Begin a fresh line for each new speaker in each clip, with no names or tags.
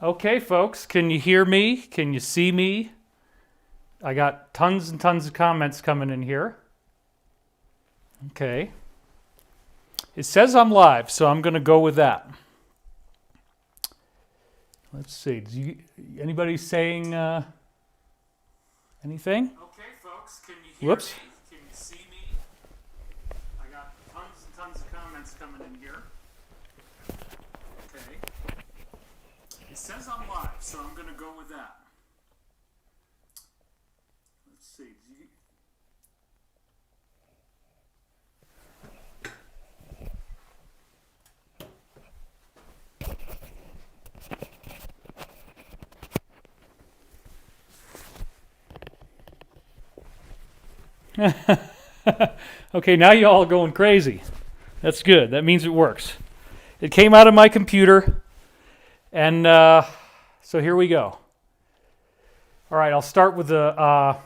Okay, folks, can you hear me? Can you see me? I got tons and tons of comments coming in here. Okay. It says I'm live, so I'm going to go with that. Let's see. Anybody saying anything?
Okay, folks, can you hear
Whoops.
me? Can you see me? I got tons and tons of comments coming in here. Okay. It says I'm live, so I'm going to go with that. Let's see.
Okay, now you all are going crazy. That's good. That means it works. It came out of my computer, and so here we go. All right, I'll start with the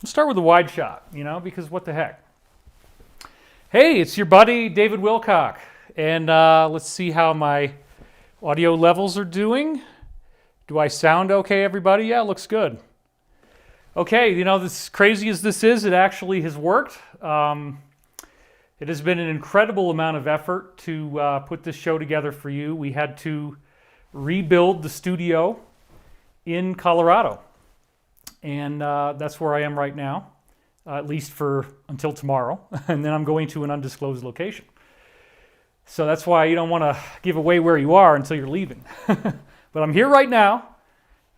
wide shot, because what the heck. Hey, it's your buddy David Wilcock, and let's see how my audio levels are doing. Do I sound okay, everybody? Yeah, it looks good. Okay, as crazy as this is, it actually has worked. It has been an incredible amount of effort to put this show together for you. We had to rebuild the studio in Colorado, and that's where I am right now, at least for until tomorrow, and then I'm going to an undisclosed location. So that's why you don't want to give away where you are until you're leaving. But I'm here right now.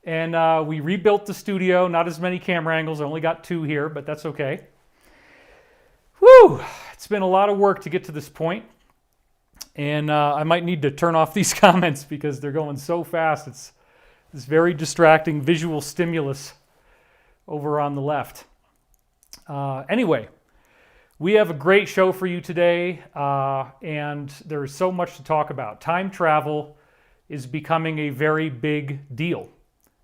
And we rebuilt the studio. Not as many camera angles. I only got 2 here, but that's okay. Whew! It's been a lot of work to get to this point. And I might need to turn off these comments because they're going so fast. It's this very distracting visual stimulus over on the left. Anyway, we have a great show for you today. And there is so much to talk about. Time travel is becoming a very big deal.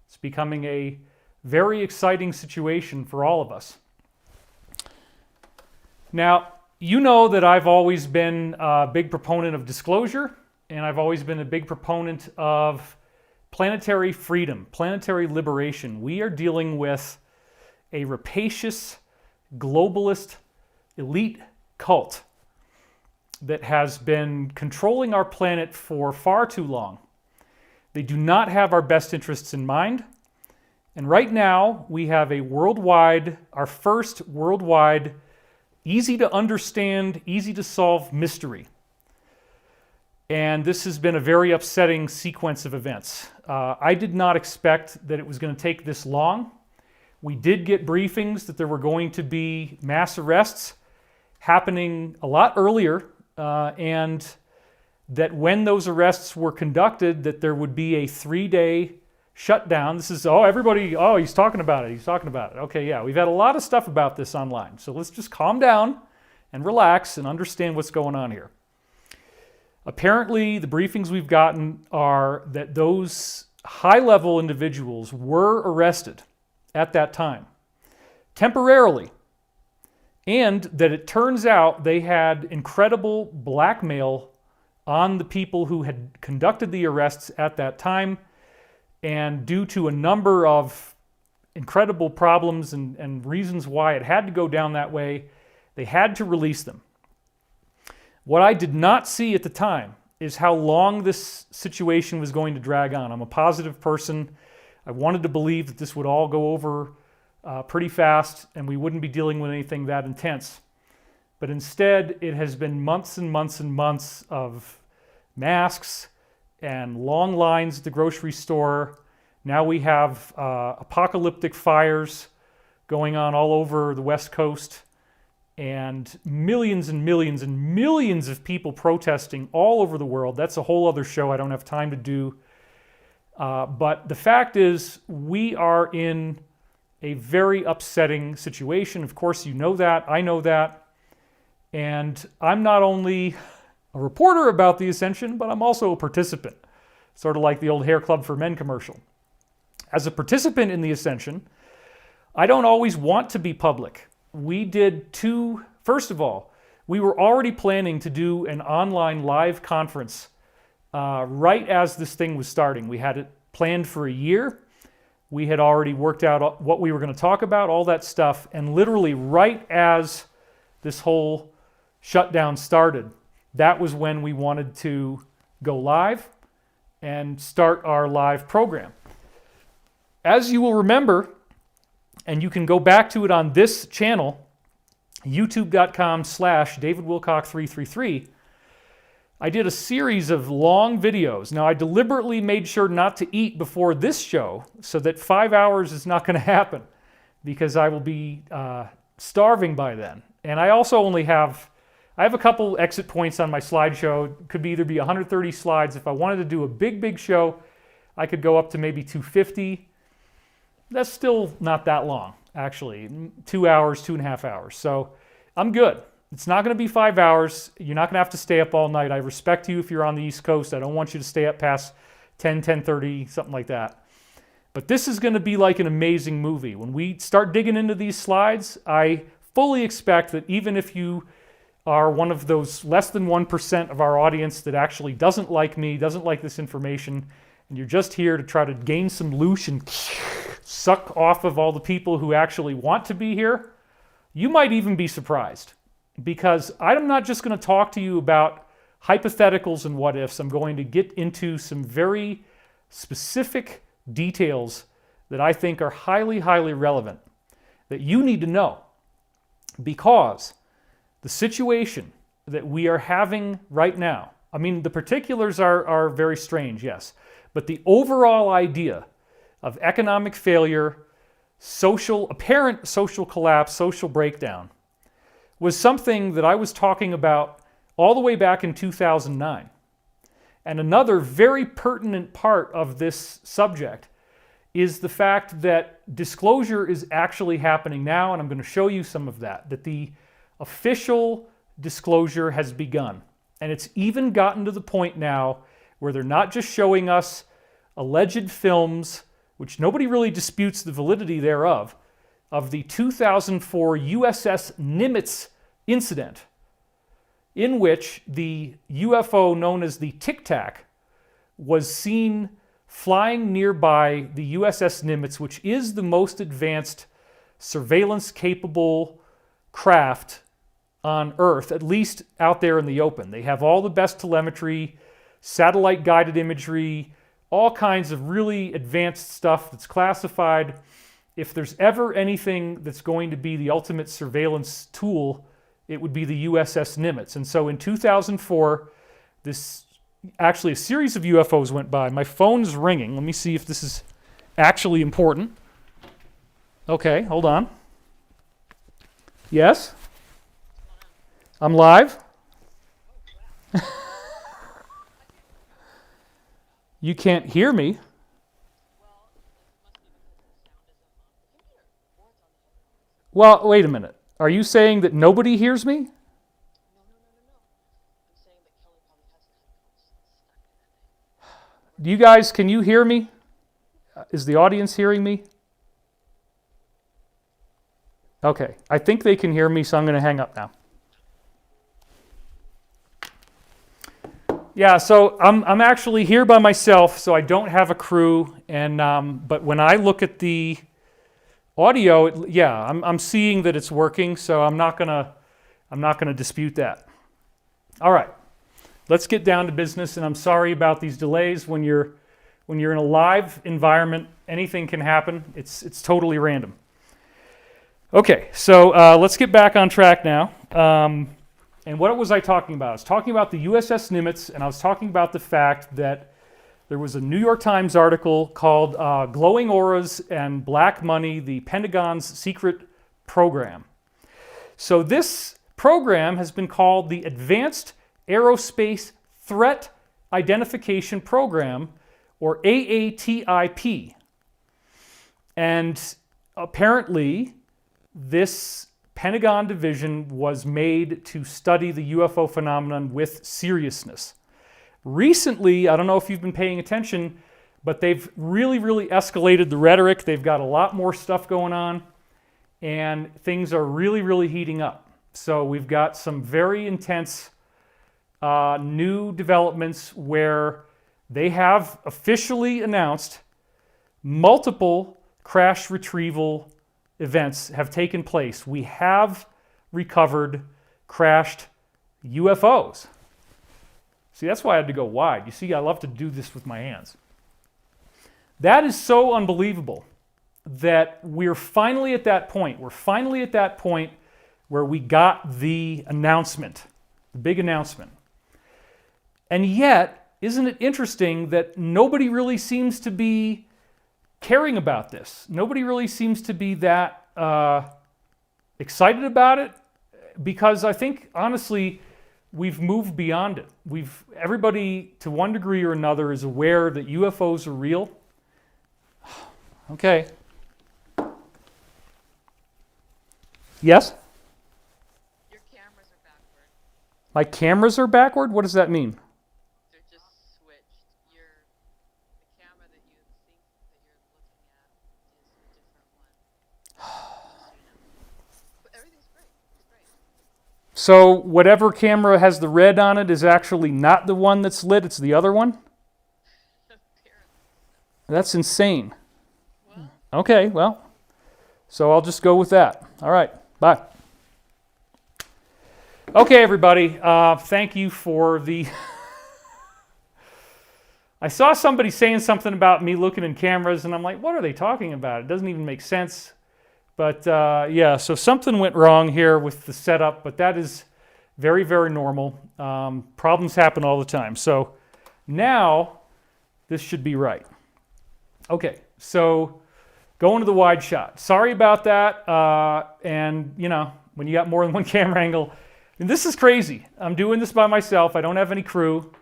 It's becoming a very exciting situation for all of us. Now, you know that I've always been a big proponent of disclosure, and I've always been a big proponent of planetary freedom, planetary liberation. We are dealing with a rapacious, globalist, elite cult that has been controlling our planet for far too long. They do not have our best interests in mind. And right now, we have our first worldwide, easy to understand, easy to solve mystery. And this has been a very upsetting sequence of events. I did not expect that it was going to take this long. We did get briefings that there were going to be mass arrests happening a lot earlier, and that when those arrests were conducted, that there would be a 3-day shutdown. This is, he's talking about it. Okay, yeah, we've had a lot of stuff about this online. So let's just calm down and relax and understand what's going on here. Apparently, the briefings we've gotten are that those high-level individuals were arrested at that time, temporarily, and that it turns out they had incredible blackmail on the people who had conducted the arrests at that time, and due to a number of incredible problems and reasons why it had to go down that way, they had to release them. What I did not see at the time is how long this situation was going to drag on. I'm a positive person. I wanted to believe that this would all go over pretty fast and we wouldn't be dealing with anything that intense. But instead, it has been months and months and months of masks and long lines at the grocery store. Now we have apocalyptic fires going on all over the West Coast, and millions and millions and millions of people protesting all over the world. That's a whole other show I don't have time to do. But the fact is, we are in a very upsetting situation. Of course, you know that. I know that. And I'm not only a reporter about the Ascension, but I'm also a participant, sort of like the old Hair Club for Men commercial. As a participant in the Ascension, I don't always want to be public. We did first of all, we were already planning to do an online live conference right as this thing was starting. We had it planned for a year. We had already worked out what we were going to talk about, all that stuff, and literally right as this whole shutdown started, that was when we wanted to go live and start our live program. As you will remember, and you can go back to it on this channel, youtube.com/DavidWilcock333, I did a series of long videos. Now, I deliberately made sure not to eat before this show so that 5 hours is not going to happen because I will be starving by then. And I also only have, I have a couple exit points on my slideshow. It could either be 130 slides. If I wanted to do a big show, I could go up to maybe 250. That's still not that long, actually. 2 hours, 2.5 hours. So I'm good. It's not going to be 5 hours. You're not going to have to stay up all night. I respect you if you're on the East Coast. I don't want you to stay up past 10, 10:30, something like that. But this is going to be like an amazing movie. When we start digging into these slides, I fully expect that even if you are one of those less than 1% of our audience that actually doesn't like me, doesn't like this information, and you're just here to try to gain some loosh and suck off of all the people who actually want to be here, you might even be surprised. Because I'm not just going to talk to you about hypotheticals and what ifs. I'm going to get into some very specific details that I think are highly relevant that you need to know. Because the situation that we are having right now, I mean, the particulars are very strange, yes. But the overall idea of economic failure, apparent social collapse, social breakdown, was something that I was talking about all the way back in 2009. And another very pertinent part of this subject is the fact that disclosure is actually happening now, and I'm going to show you some of that the official disclosure has begun. And it's even gotten to the point now where they're not just showing us alleged films, which nobody really disputes the validity thereof, of the 2004 USS Nimitz incident, in which the UFO known as the Tic Tac was seen flying nearby the USS Nimitz, which is the most advanced surveillance-capable craft on Earth, at least out there in the open. They have all the best telemetry, satellite-guided imagery, all kinds of really advanced stuff that's classified. If there's ever anything that's going to be the ultimate surveillance tool, it would be the USS Nimitz. And so in 2004, actually a series of UFOs went by. My phone's ringing. Let me see if this is actually important. Okay, hold on. Yes? I'm live? You can't hear me. Well, wait a minute. Are you saying that nobody hears me?
No. I'm saying that Kelly probably has headphones stuck in it.
You guys, can you hear me? Is the audience hearing me? Okay, I think they can hear me, so I'm going to hang up now. Yeah, so I'm actually here by myself, so I don't have a crew. And but when I look at the audio, I'm seeing that it's working, so I'm not gonna dispute that. All right, let's get down to business. And I'm sorry about these delays. When you're in a live environment, anything can happen. It's totally random. Okay, so let's get back on track now. And what was I talking about? I was talking about the USS Nimitz, and I was talking about the fact that there was a New York Times article called Glowing Auras and Black Money, the Pentagon's Secret Program. So this program has been called the Advanced Aerospace Threat Identification Program, or AATIP. And apparently, this Pentagon division was made to study the UFO phenomenon with seriousness. Recently, I don't know if you've been paying attention, but they've really escalated the rhetoric. They've got a lot more stuff going on, and things are really heating up. So we've got some very intense new developments where they have officially announced multiple crash retrieval events have taken place. We have recovered crashed UFOs. See, that's why I had to go wide. You see, I love to do this with my hands. That is so unbelievable that we're finally at that point. We're finally at that point where we got the announcement, the big announcement. And yet, isn't it interesting that nobody really seems to be caring about this? Nobody really seems to be that excited about it, because I think, honestly, we've moved beyond it. Everybody, to one degree or another, is aware that UFOs are real. Okay. Yes?
Your cameras are backward.
My cameras are backward? What does that mean?
They're just switched. The camera that you think that you're looking at is a different one. But everything's great. It's great.
So whatever camera has the red on it is actually not the one that's lit, it's the other one?
Apparently.
That's insane.
Well,
Okay, well, so I'll just go with that. All right, bye. Okay, everybody, thank you for the... I saw somebody saying something about me looking in cameras, and I'm like, what are they talking about? It doesn't even make sense. But yeah, so something went wrong here with the setup, but that is very, very normal. Problems happen all the time. So now this should be right. Okay, so going to the wide shot. Sorry about that. And, you know, when you got more than one camera angle, and this is crazy. I'm doing this by myself. I don't have any crew.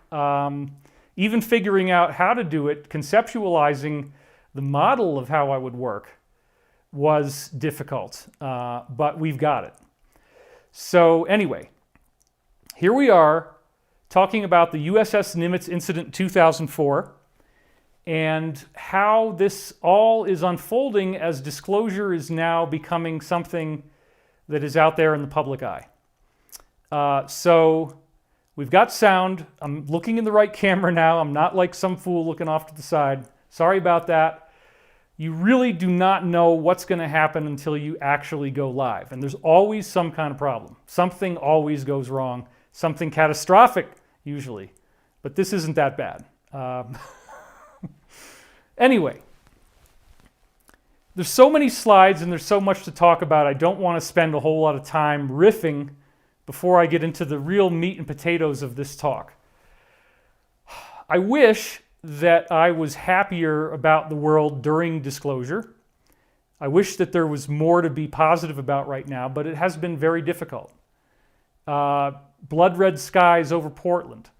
Even figuring out how to do it, conceptualizing the model of how I would work was difficult, but we've got it. So anyway, here we are talking about the USS Nimitz incident 2004 and how this all is unfolding as disclosure is now becoming something that is out there in the public eye. So we've got sound. I'm looking in the right camera now. I'm not like some fool looking off to the side. Sorry about that. You really do not know what's going to happen until you actually go live. And there's always some kind of problem. Something always goes wrong. Something catastrophic, usually. But this isn't that bad. Anyway, there's so many slides and there's so much to talk about. I don't want to spend a whole lot of time riffing before I get into the real meat and potatoes of this talk. I wish that I was happier about the world during disclosure. I wish that there was more to be positive about right now, but it has been very difficult. Blood red skies over Portland.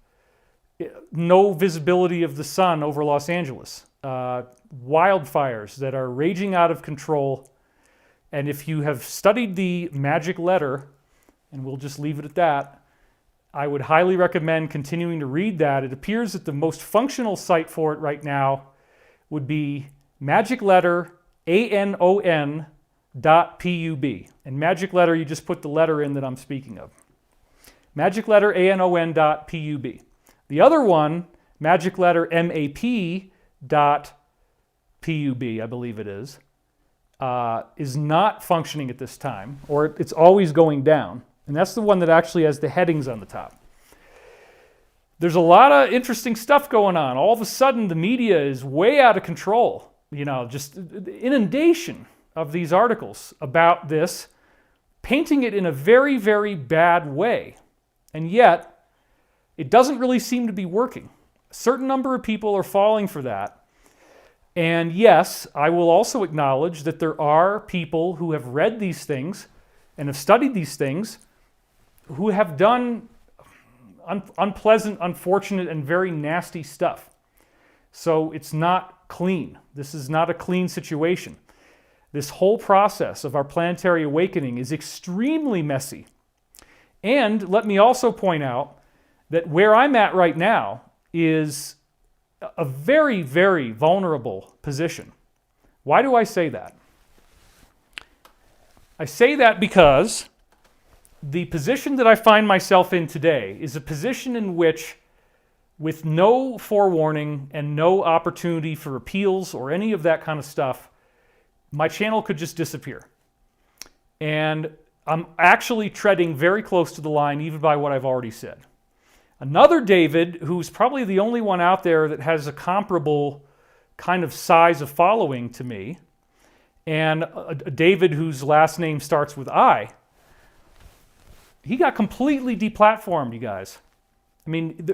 No visibility of the sun over Los Angeles. Wildfires that are raging out of control. And if you have studied the magic letter, and we'll just leave it at that, I would highly recommend continuing to read that. It appears that the most functional site for it right now would be magic letter ANON.pub. And magic letter, you just put the letter in that I'm speaking of. Magic letter ANON.pub. The other one, magic letter MAP.pub, I believe it is not functioning at this time, or it's always going down. And that's the one that actually has the headings on the top. There's a lot of interesting stuff going on. All of a sudden, the media is way out of control. You know, just inundation of these articles about this, painting it in a very, very bad way. And yet, it doesn't really seem to be working. A certain number of people are falling for that. And yes, I will also acknowledge that there are people who have read these things and have studied these things who have done unpleasant, unfortunate, and very nasty stuff. So it's not clean. This is not a clean situation. This whole process of our planetary awakening is extremely messy. And let me also point out that where I'm at right now is a very, very vulnerable position. Why do I say that? I say that because the position that I find myself in today is a position in which with no forewarning and no opportunity for appeals or any of that kind of stuff, my channel could just disappear. And I'm actually treading very close to the line, even by what I've already said. Another David, who's probably the only one out there that has a comparable kind of size of following to me, and a David whose last name starts with I, he got completely deplatformed, you guys. I mean,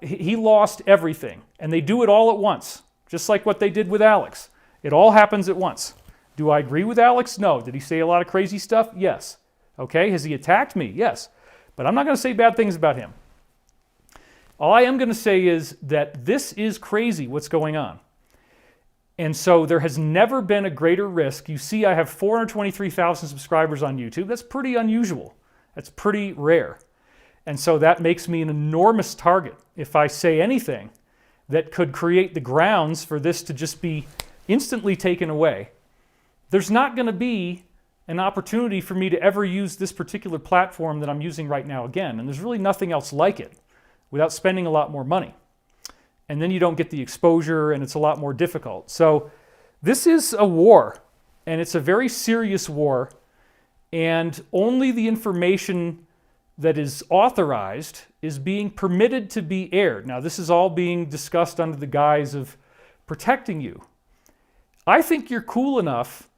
he lost everything, and they do it all at once, just like what they did with Alex. It all happens at once. Do I agree with Alex? No. Did he say a lot of crazy stuff? Yes. Okay, has he attacked me? Yes. But I'm not going to say bad things about him. All I am going to say is that this is crazy what's going on. And so there has never been a greater risk. You see, I have 423,000 subscribers on YouTube. That's pretty unusual. That's pretty rare. And so that makes me an enormous target if I say anything that could create the grounds for this to just be instantly taken away. There's not going to be an opportunity for me to ever use this particular platform that I'm using right now again. And there's really nothing else like it without spending a lot more money. And then you don't get the exposure, and it's a lot more difficult. So this is a war, and it's a very serious war. And only the information that is authorized is being permitted to be aired. Now, this is all being discussed under the guise of protecting you. I think you're cool enough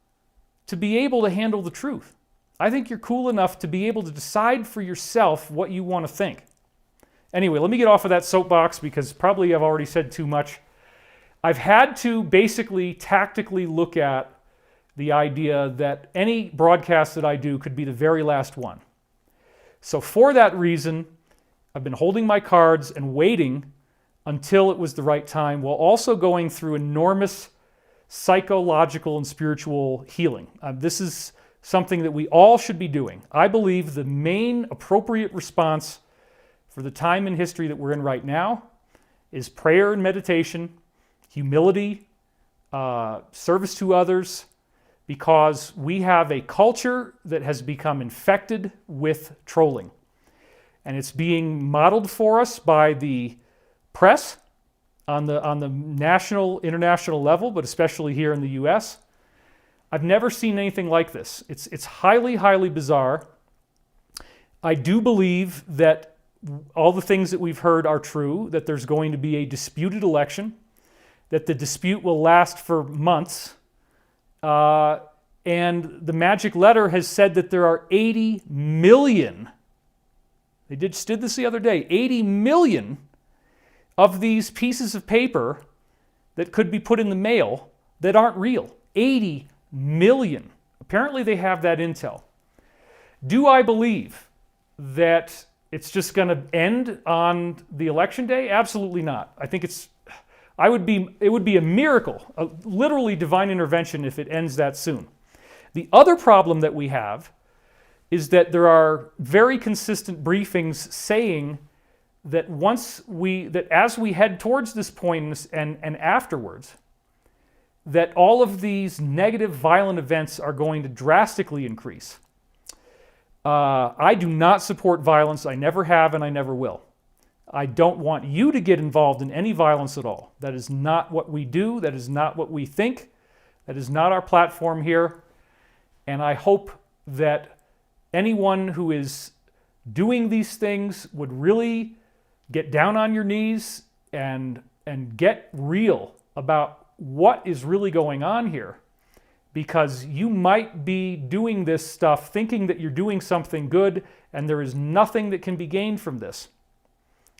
to be able to handle the truth. I think you're cool enough to be able to decide for yourself what you want to think. Anyway, let me get off of that soapbox because probably I've already said too much. I've had to basically tactically look at the idea that any broadcast that I do could be the very last one. So for that reason, I've been holding my cards and waiting until it was the right time, while also going through enormous psychological and spiritual healing. This is something that we all should be doing. I believe the main appropriate response for the time in history that we're in right now is prayer and meditation, humility, service to others, because we have a culture that has become infected with trolling. And it's being modeled for us by the press on the national, international level, but especially here in the US. I've never seen anything like this. It's highly, highly bizarre. I do believe that all the things that we've heard are true, that there's going to be a disputed election, that the dispute will last for months. And the magic letter has said that there are 80 million, they just did this the other day, 80 million of these pieces of paper that could be put in the mail that aren't real. 80 million. Apparently they have that intel. Do I believe that it's just going to end on the election day? Absolutely not. I think it would be a miracle, a literally divine intervention if it ends that soon. The other problem that we have is that there are very consistent briefings saying that as we head towards this point and afterwards, that all of these negative violent events are going to drastically increase. I do not support violence. I never have and I never will. I don't want you to get involved in any violence at all. That is not what we do. That is not what we think. That is not our platform here. And I hope that anyone who is doing these things would really get down on your knees and get real about what is really going on here. Because you might be doing this stuff thinking that you're doing something good, and there is nothing that can be gained from this.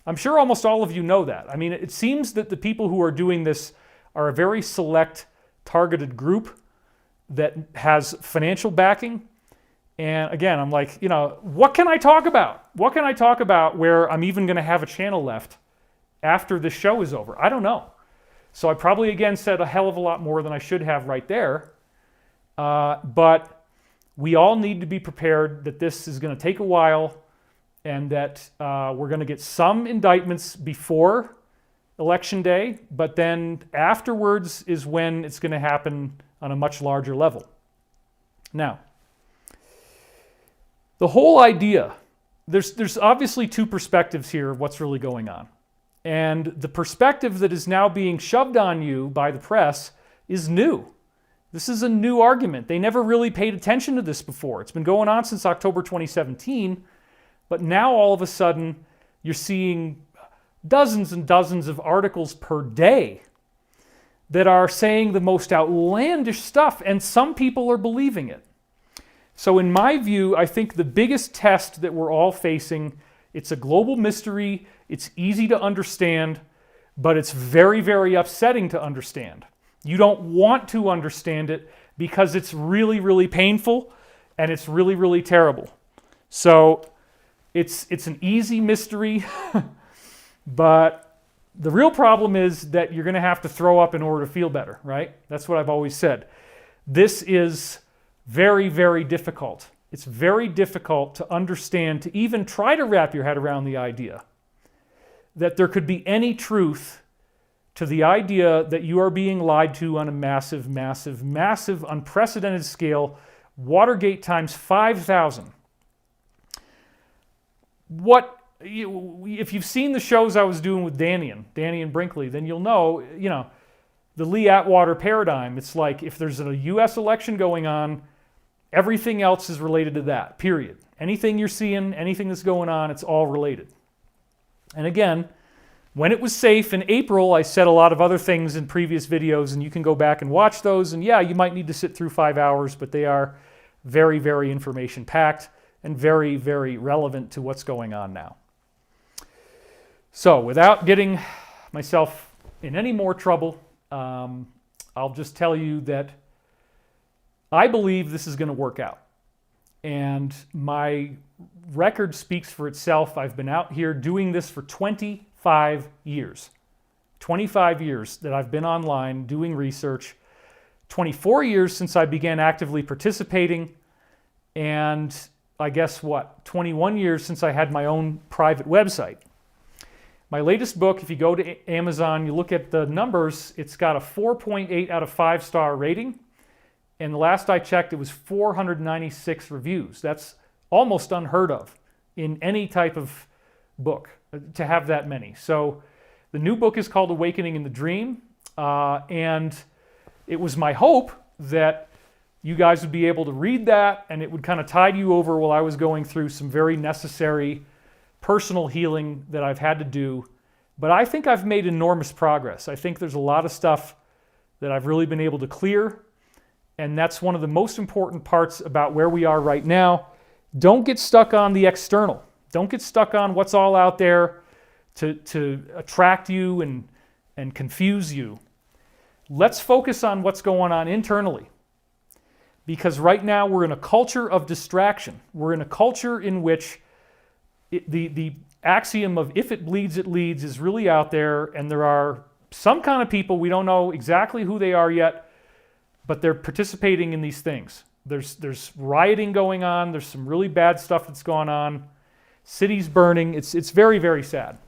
I'm sure almost all of you know that. I mean, it seems that the people who are doing this are a very select, targeted group that has financial backing. And again, I'm like, what can I talk about? What can I talk about where I'm even going to have a channel left after this show is over? I don't know. So I probably, again, said a hell of a lot more than I should have right there. But we all need to be prepared that this is going to take a while, and that we're going to get some indictments before Election Day, but then afterwards is when it's going to happen on a much larger level. Now, the whole idea, there's obviously two perspectives here of what's really going on. And the perspective that is now being shoved on you by the press is new. This is a new argument. They never really paid attention to this before. It's been going on since October 2017, but now all of a sudden you're seeing dozens and dozens of articles per day that are saying the most outlandish stuff, and some people are believing it. So in my view, I think the biggest test that we're all facing, it's a global mystery, it's easy to understand, but it's very, very upsetting to understand. You don't want to understand it because it's really, really painful and it's really, really terrible. So it's an easy mystery, but the real problem is that you're going to have to throw up in order to feel better, right? That's what I've always said. This is very, very difficult. It's very difficult to understand, to even try to wrap your head around the idea that there could be any truth to the idea that you are being lied to on a massive, massive, massive, unprecedented scale, Watergate times 5,000. If you've seen the shows I was doing with Danny and Brinkley, then you'll know, the Lee Atwater paradigm. It's like if there's a U.S. election going on, everything else is related to that, period. Anything you're seeing, anything that's going on, it's all related. And again, when it was safe in April, I said a lot of other things in previous videos, and you can go back and watch those. And yeah, you might need to sit through 5 hours, but they are very, very information-packed and very, very relevant to what's going on now. So without getting myself in any more trouble, I'll just tell you that I believe this is going to work out. And my record speaks for itself. I've been out here doing this for 25 years. 25 years that I've been online doing research. 24 years since I began actively participating. And I guess 21 years since I had my own private website. My latest book, if you go to Amazon, you look at the numbers, it's got a 4.8 out of 5-star rating. And the last I checked, it was 496 reviews. That's almost unheard of in any type of book, to have that many. So the new book is called Awakening in the Dream. And it was my hope that you guys would be able to read that and it would kind of tide you over while I was going through some very necessary personal healing that I've had to do. But I think I've made enormous progress. I think there's a lot of stuff that I've really been able to clear. And that's one of the most important parts about where we are right now. Don't get stuck on the external. Don't get stuck on what's all out there to attract you and confuse you. Let's focus on what's going on internally. Because right now we're in a culture of distraction. We're in a culture in which the axiom of if it bleeds, it leads is really out there. And there are some kind of people, we don't know exactly who they are yet, but they're participating in these things. There's rioting going on. There's some really bad stuff that's gone on. Cities burning. It's very, very sad.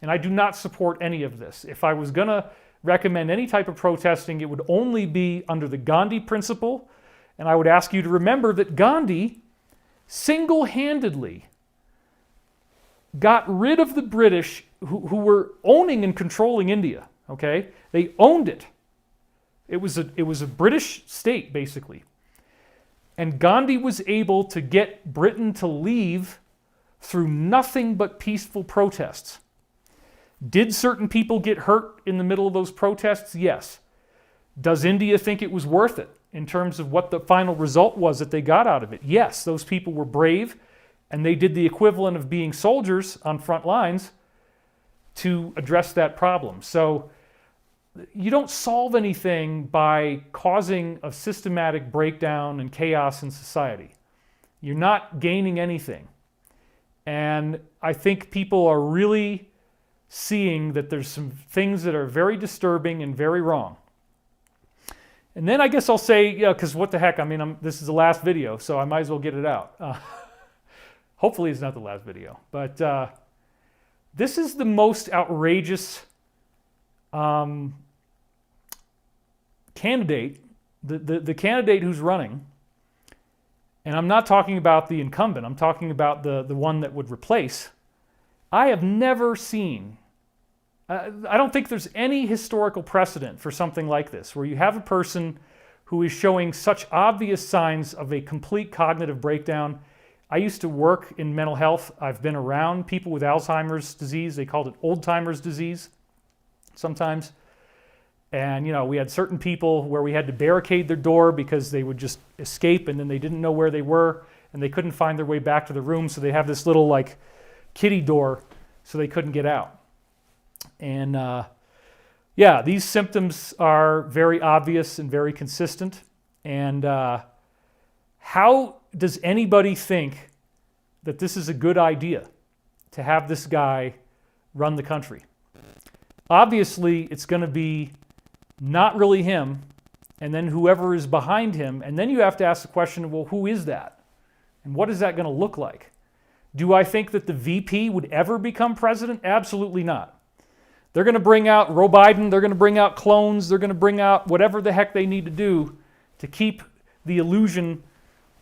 And I do not support any of this. If I was going to recommend any type of protesting, it would only be under the Gandhi principle. And I would ask you to remember that Gandhi single-handedly got rid of the British who were owning and controlling India. Okay? They owned it. It was a British state, basically. And Gandhi was able to get Britain to leave through nothing but peaceful protests. Did certain people get hurt in the middle of those protests? Yes. Does India think it was worth it in terms of what the final result was that they got out of it? Yes, those people were brave, and they did the equivalent of being soldiers on front lines to address that problem. So you don't solve anything by causing a systematic breakdown and chaos in society. You're not gaining anything. And I think people are really seeing that there's some things that are very disturbing and very wrong. And then I guess I'll say, because what the heck, this is the last video, so I might as well get it out. Hopefully it's not the last video. But this is the most outrageous candidate, the candidate who's running, and I'm not talking about the incumbent, I'm talking about the one that would replace. I have never seen I don't think there's any historical precedent for something like this, where you have a person who is showing such obvious signs of a complete cognitive breakdown. I used to work in mental health. I've been around people with Alzheimer's disease. They called it old-timers disease sometimes. And, we had certain people where we had to barricade their door because they would just escape and then they didn't know where they were and they couldn't find their way back to the room. So they have this little kiddie door so they couldn't get out. And these symptoms are very obvious and very consistent. And how does anybody think that this is a good idea to have this guy run the country? Obviously, it's going to be not really him, and then whoever is behind him, and then you have to ask the question, well, who is that? And what is that going to look like? Do I think that the VP would ever become president? Absolutely not. They're going to bring out Joe Biden, they're going to bring out clones, they're going to bring out whatever the heck they need to do to keep the illusion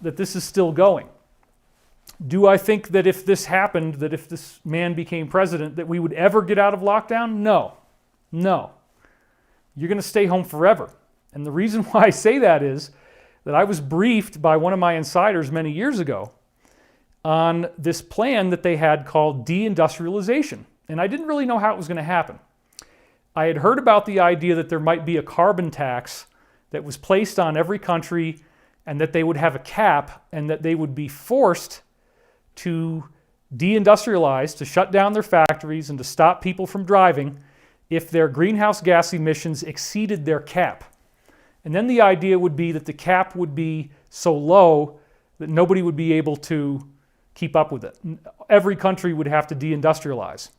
that this is still going. Do I think that if this happened, that if this man became president, that we would ever get out of lockdown? No. You're going to stay home forever. And the reason why I say that is that I was briefed by one of my insiders many years ago on this plan that they had called deindustrialization. And I didn't really know how it was going to happen. I had heard about the idea that there might be a carbon tax that was placed on every country and that they would have a cap and that they would be forced to deindustrialize, to shut down their factories and to stop people from driving if their greenhouse gas emissions exceeded their cap. And then the idea would be that the cap would be so low that nobody would be able to keep up with it. Every country would have to deindustrialize.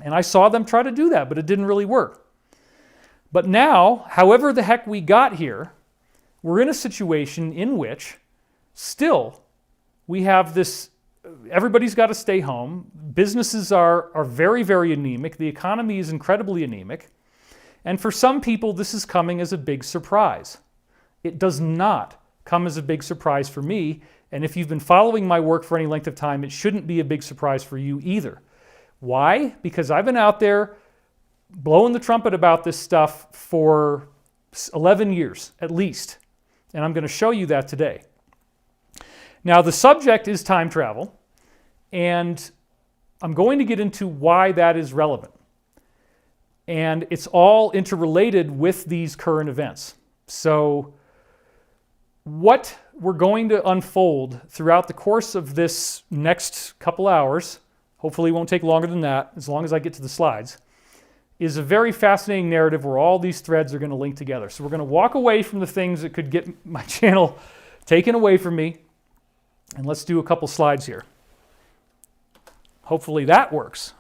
And I saw them try to do that, but it didn't really work. But now, however the heck we got here, we're in a situation in which still we have this, everybody's got to stay home. Businesses are very, very anemic. The economy is incredibly anemic. And for some people, this is coming as a big surprise. It does not come as a big surprise for me. And if you've been following my work for any length of time, it shouldn't be a big surprise for you either. Why? Because I've been out there blowing the trumpet about this stuff for 11 years at least. And I'm going to show you that today. Now, the subject is time travel, and I'm going to get into why that is relevant. And it's all interrelated with these current events. So what we're going to unfold throughout the course of this next couple hours, hopefully it won't take longer than that, as long as I get to the slides, is a very fascinating narrative where all these threads are going to link together. So we're going to walk away from the things that could get my channel taken away from me, and let's do a couple slides here. Hopefully that works.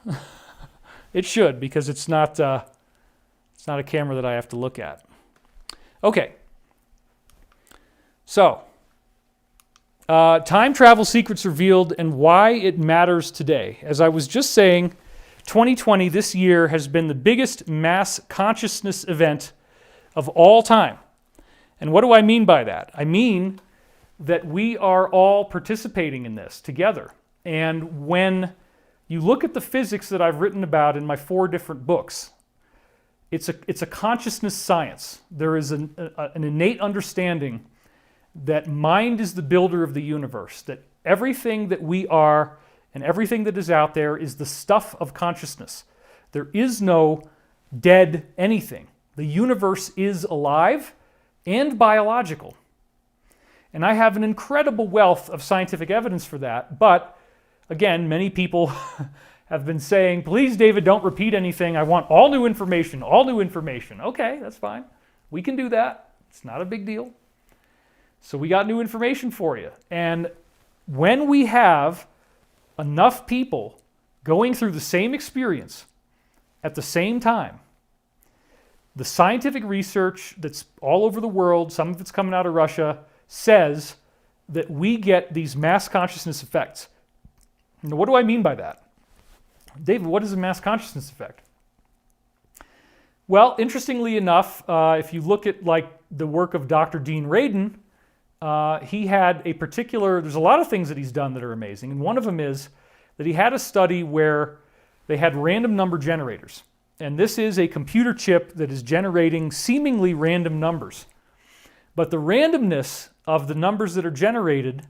It should, because it's not a camera that I have to look at. Okay. So, time travel secrets revealed and why it matters today. As I was just saying, 2020, this year, has been the biggest mass consciousness event of all time. And what do I mean by that? I mean that we are all participating in this together. And when you look at the physics that I've written about in my 4 different books, it's a consciousness science. There is an innate understanding that mind is the builder of the universe, that everything that we are and everything that is out there is the stuff of consciousness. There is no dead anything. The universe is alive and biological. And I have an incredible wealth of scientific evidence for that, but again, many people have been saying, please, David, don't repeat anything. I want all new information, all new information. Okay, that's fine. We can do that. It's not a big deal. So we got new information for you. And when we have enough people going through the same experience at the same time, the scientific research that's all over the world, some of it's coming out of Russia, says that we get these mass consciousness effects. Now, what do I mean by that? David, what is a mass consciousness effect? Well, interestingly enough, if you look at the work of Dr. Dean Radin, he had a particular, there's a lot of things that he's done that are amazing, and one of them is that he had a study where they had random number generators. And this is a computer chip that is generating seemingly random numbers. But the randomness of the numbers that are generated,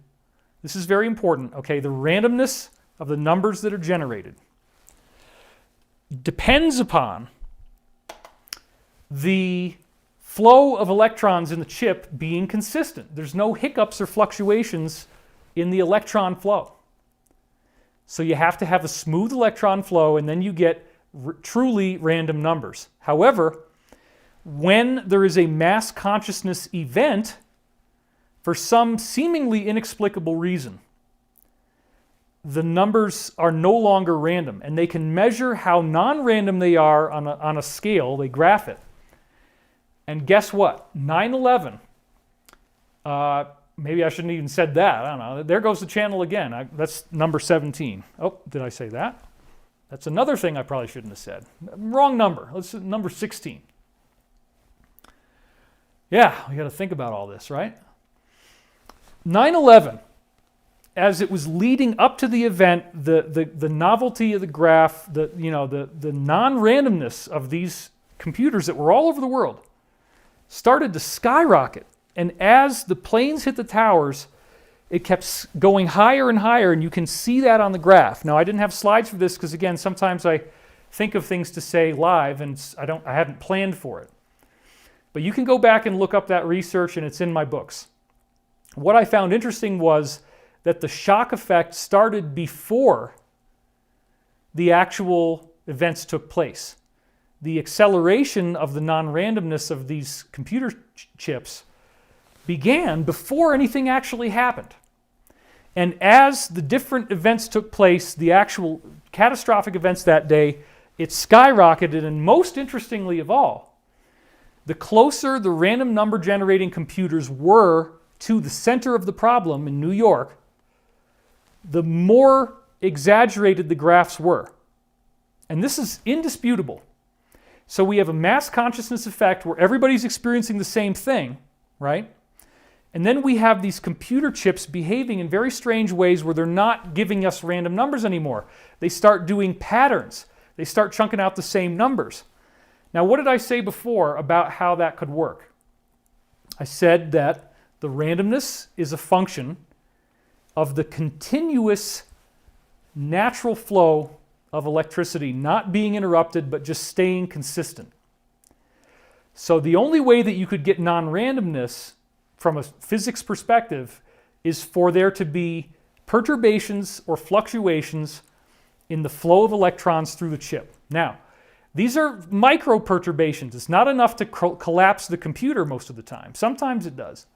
this is very important, okay? The randomness of the numbers that are generated depends upon the flow of electrons in the chip being consistent. There's no hiccups or fluctuations in the electron flow. So you have to have a smooth electron flow, and then you get truly random numbers. However, when there is a mass consciousness event, for some seemingly inexplicable reason, the numbers are no longer random, and they can measure how non-random they are on a scale. They graph it. And guess what? 9/11. Maybe I shouldn't even said that. I don't know. There goes the channel again. That's number 17. Oh, did I say that? That's another thing I probably shouldn't have said. Wrong number. Let's number 16. Yeah, we got to think about all this, right? 9/11. As it was leading up to the event, the novelty of the graph, the non-randomness of these computers that were all over the world started to skyrocket. And as the planes hit the towers, it kept going higher and higher, and you can see that on the graph. Now, I didn't have slides for this because, again, sometimes I think of things to say live, and I haven't planned for it. But you can go back and look up that research, and it's in my books. What I found interesting was that the shock effect started before the actual events took place. The acceleration of the non-randomness of these computer chips began before anything actually happened. And as the different events took place, the actual catastrophic events that day, it skyrocketed, and most interestingly of all, the closer the random number generating computers were to the center of the problem in New York, the more exaggerated the graphs were. And this is indisputable. So we have a mass consciousness effect where everybody's experiencing the same thing, right? And then we have these computer chips behaving in very strange ways where they're not giving us random numbers anymore. They start doing patterns. They start chunking out the same numbers. Now, what did I say before about how that could work? I said that the randomness is a function of the continuous natural flow of electricity not being interrupted but just staying consistent. So the only way that you could get non-randomness from a physics perspective is for there to be perturbations or fluctuations in the flow of electrons through the chip. Now, these are micro perturbations. It's not enough to collapse the computer most of the time. Sometimes it does.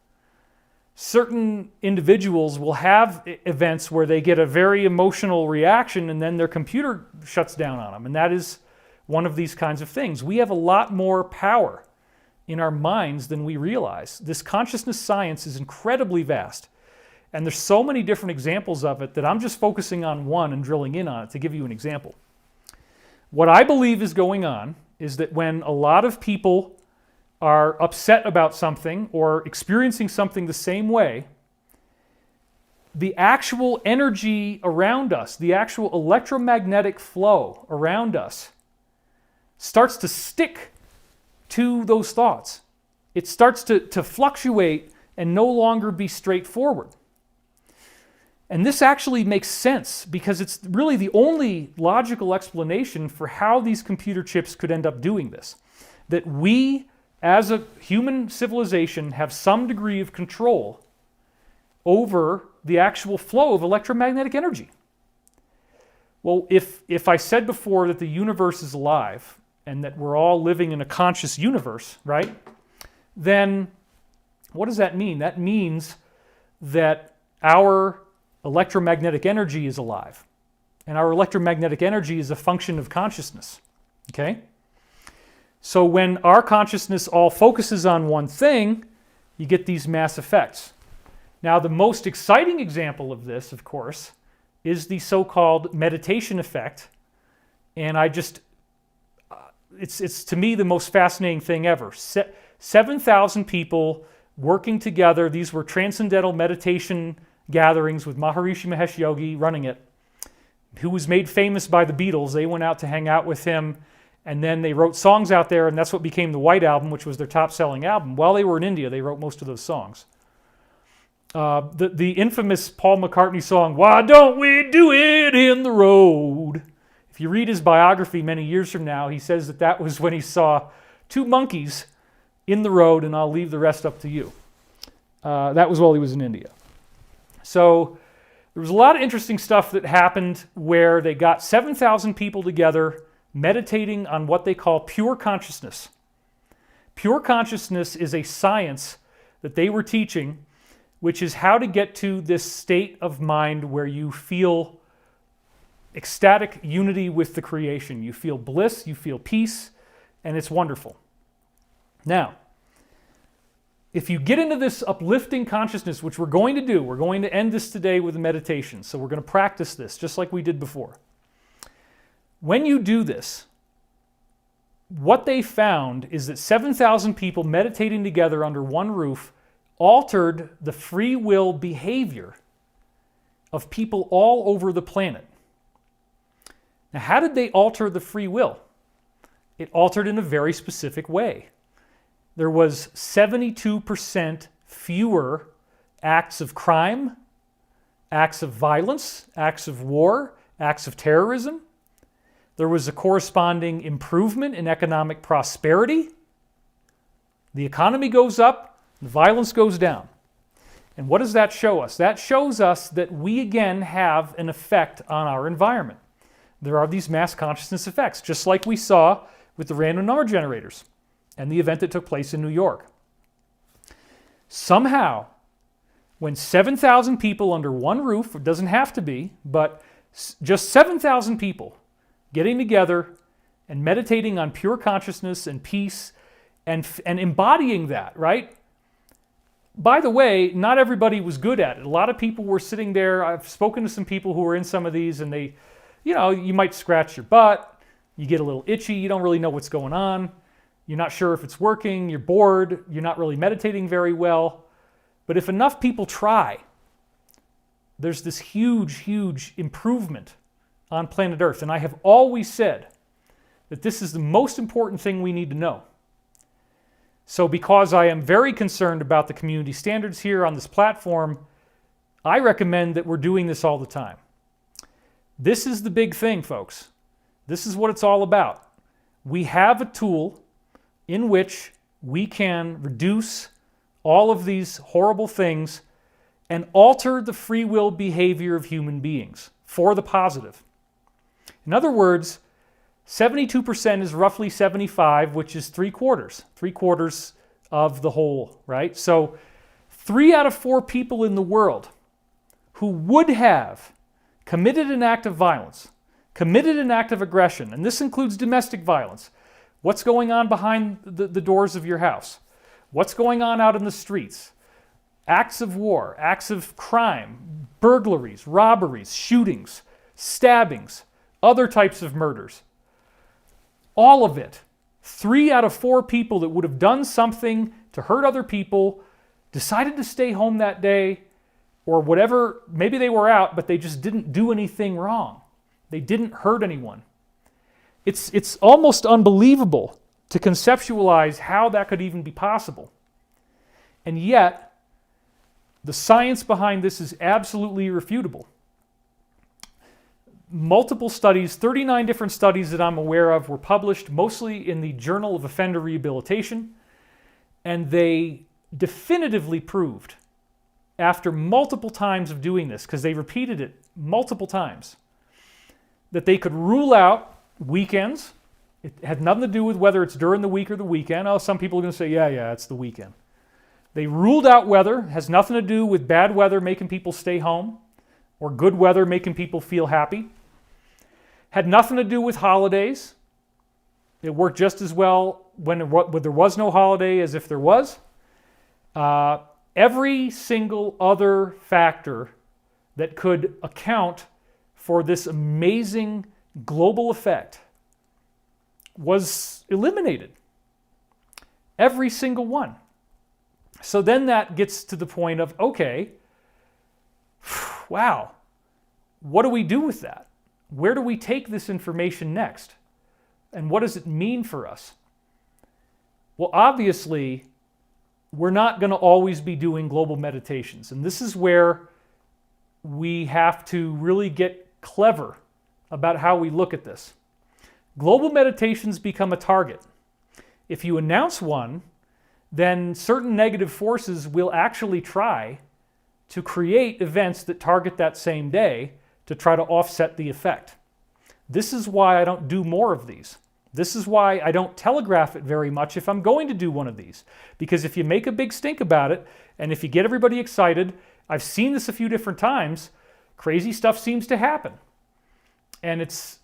Certain individuals will have events where they get a very emotional reaction and then their computer shuts down on them. And that is one of these kinds of things. We have a lot more power in our minds than we realize. This consciousness science is incredibly vast. And there's so many different examples of it that I'm just focusing on one and drilling in on it to give you an example. What I believe is going on is that when a lot of people are upset about something or experiencing something the same way, the actual energy around us, the actual electromagnetic flow around us starts to stick to those thoughts. It starts to fluctuate and no longer be straightforward. And this actually makes sense because it's really the only logical explanation for how these computer chips could end up doing this. That we, as a human civilization, have some degree of control over the actual flow of electromagnetic energy. Well, if I said before that the universe is alive and that we're all living in a conscious universe, right? Then what does that mean? That means that our electromagnetic energy is alive. And our electromagnetic energy is a function of consciousness. Okay? So when our consciousness all focuses on one thing, you get these mass effects. Now, the most exciting example of this, of course, is the so-called meditation effect. And it's to me the most fascinating thing ever. 7,000 people working together. These were transcendental meditation gatherings with Maharishi Mahesh Yogi running it, who was made famous by the Beatles. They went out to hang out with him, And then they wrote songs out there, and that's what became the White Album, which was their top-selling album. While they were in India, they wrote most of those songs. The infamous Paul McCartney song, "Why Don't We Do It in the Road?" If you read his biography many years from now, he says that that was when he saw two monkeys in the road, and I'll leave the rest up to you. That was while he was in India. So there was a lot of interesting stuff that happened where they got 7,000 people together meditating on what they call pure consciousness. Pure consciousness is a science that they were teaching, which is how to get to this state of mind where you feel ecstatic unity with the creation. You feel bliss, you feel peace, and it's wonderful. Now, if you get into this uplifting consciousness, which we're going to do, we're going to end this today with a meditation, so we're going to practice this just like we did before. When you do this, what they found is that 7,000 people meditating together under one roof altered the free will behavior of people all over the planet. Now, how did they alter the free will? It altered in a very specific way. There was 72% fewer acts of crime, acts of violence, acts of war, acts of terrorism. There was a corresponding improvement in economic prosperity. The economy goes up, the violence goes down. And what does that show us? That shows us that we again have an effect on our environment. There are these mass consciousness effects, just like we saw with the random number generators and the event that took place in New York. Somehow, when 7,000 people under one roof, it doesn't have to be, but just 7,000 people getting together and meditating on pure consciousness and peace and embodying that, right? By the way, not everybody was good at it. A lot of people were sitting there. I've spoken to some people who were in some of these, and they, you might scratch your butt, you get a little itchy, you don't really know what's going on, you're not sure if it's working, you're bored, you're not really meditating very well. But if enough people try, there's this huge, huge improvement on planet Earth. And I have always said that this is the most important thing we need to know. So because I am very concerned about the community standards here on this platform, I recommend that we're doing this all the time. This is the big thing, folks. This is what it's all about. We have a tool in which we can reduce all of these horrible things and alter the free will behavior of human beings for the positive. In other words, 72% is roughly 75, which is 3/4 of the whole, right? So 3 out of 4 people in the world who would have committed an act of violence, committed an act of aggression, and this includes domestic violence. What's going on behind the doors of your house? What's going on out in the streets? Acts of war, acts of crime, burglaries, robberies, shootings, stabbings, other types of murders. All of it. 3 out of 4 people that would have done something to hurt other people decided to stay home that day, or whatever. Maybe they were out, but they just didn't do anything wrong. They didn't hurt anyone. It's almost unbelievable to conceptualize how that could even be possible. And yet, the science behind this is absolutely irrefutable. Multiple studies, 39 different studies that I'm aware of, were published mostly in the Journal of Offender Rehabilitation, and they definitively proved, after multiple times of doing this, because they repeated it multiple times, that they could rule out weekends. It had nothing to do with whether it's during the week or the weekend. Oh, some people are going to say, yeah, it's the weekend. They ruled out weather. It has nothing to do with bad weather making people stay home or good weather making people feel happy. Had nothing to do with holidays. It worked just as well when there was no holiday as if there was. Every single other factor that could account for this amazing global effect was eliminated. Every single one. So then that gets to the point of, okay, wow, what do we do with that? Where do we take this information next? And what does it mean for us? Well, obviously, we're not going to always be doing global meditations. And this is where we have to really get clever about how we look at this. Global meditations become a target. If you announce one, then certain negative forces will actually try to create events that target that same day to try to offset the effect. This is why I don't do more of these. This is why I don't telegraph it very much if I'm going to do one of these. Because if you make a big stink about it, and if you get everybody excited, I've seen this a few different times, crazy stuff seems to happen. And it's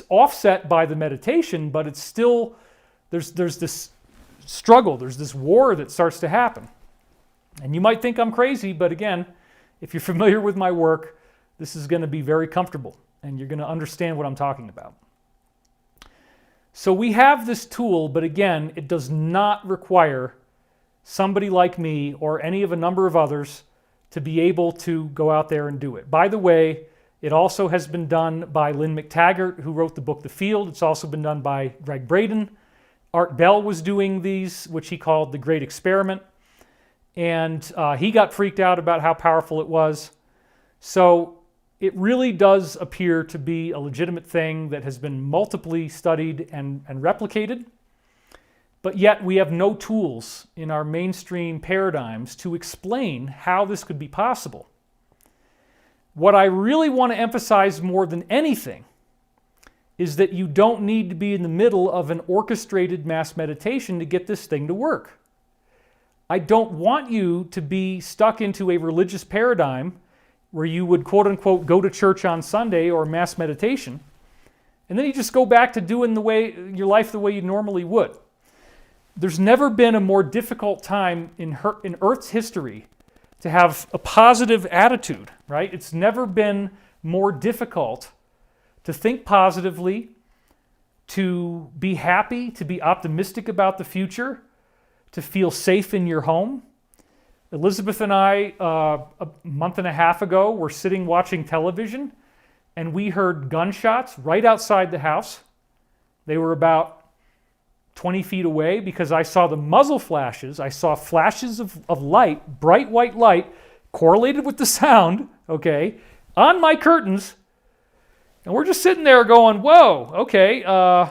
offset by the meditation, but it's still, there's this struggle, there's this war that starts to happen. And you might think I'm crazy, but again, if you're familiar with my work, this is going to be very comfortable, and you're going to understand what I'm talking about. So we have this tool, but again, it does not require somebody like me or any of a number of others to be able to go out there and do it. By the way, it also has been done by Lynn McTaggart, who wrote the book The Field. It's also been done by Greg Braden. Art Bell was doing these, which he called The Great Experiment. And he got freaked out about how powerful it was. So it really does appear to be a legitimate thing that has been multiply studied and replicated. But yet we have no tools in our mainstream paradigms to explain how this could be possible. What I really want to emphasize more than anything is that you don't need to be in the middle of an orchestrated mass meditation to get this thing to work. I don't want you to be stuck into a religious paradigm where you would, quote unquote, go to church on Sunday or mass meditation, and then you just go back to doing your life the way you normally would. There's never been a more difficult time in Earth's history to have a positive attitude, right? It's never been more difficult to think positively, to be happy, to be optimistic about the future, to feel safe in your home. Elizabeth and I, a month and a half ago, were sitting watching television, and we heard gunshots right outside the house. They were about 20 feet away because I saw the muzzle flashes. I saw flashes of light, bright white light, correlated with the sound, okay, on my curtains. And we're just sitting there going, whoa, okay, I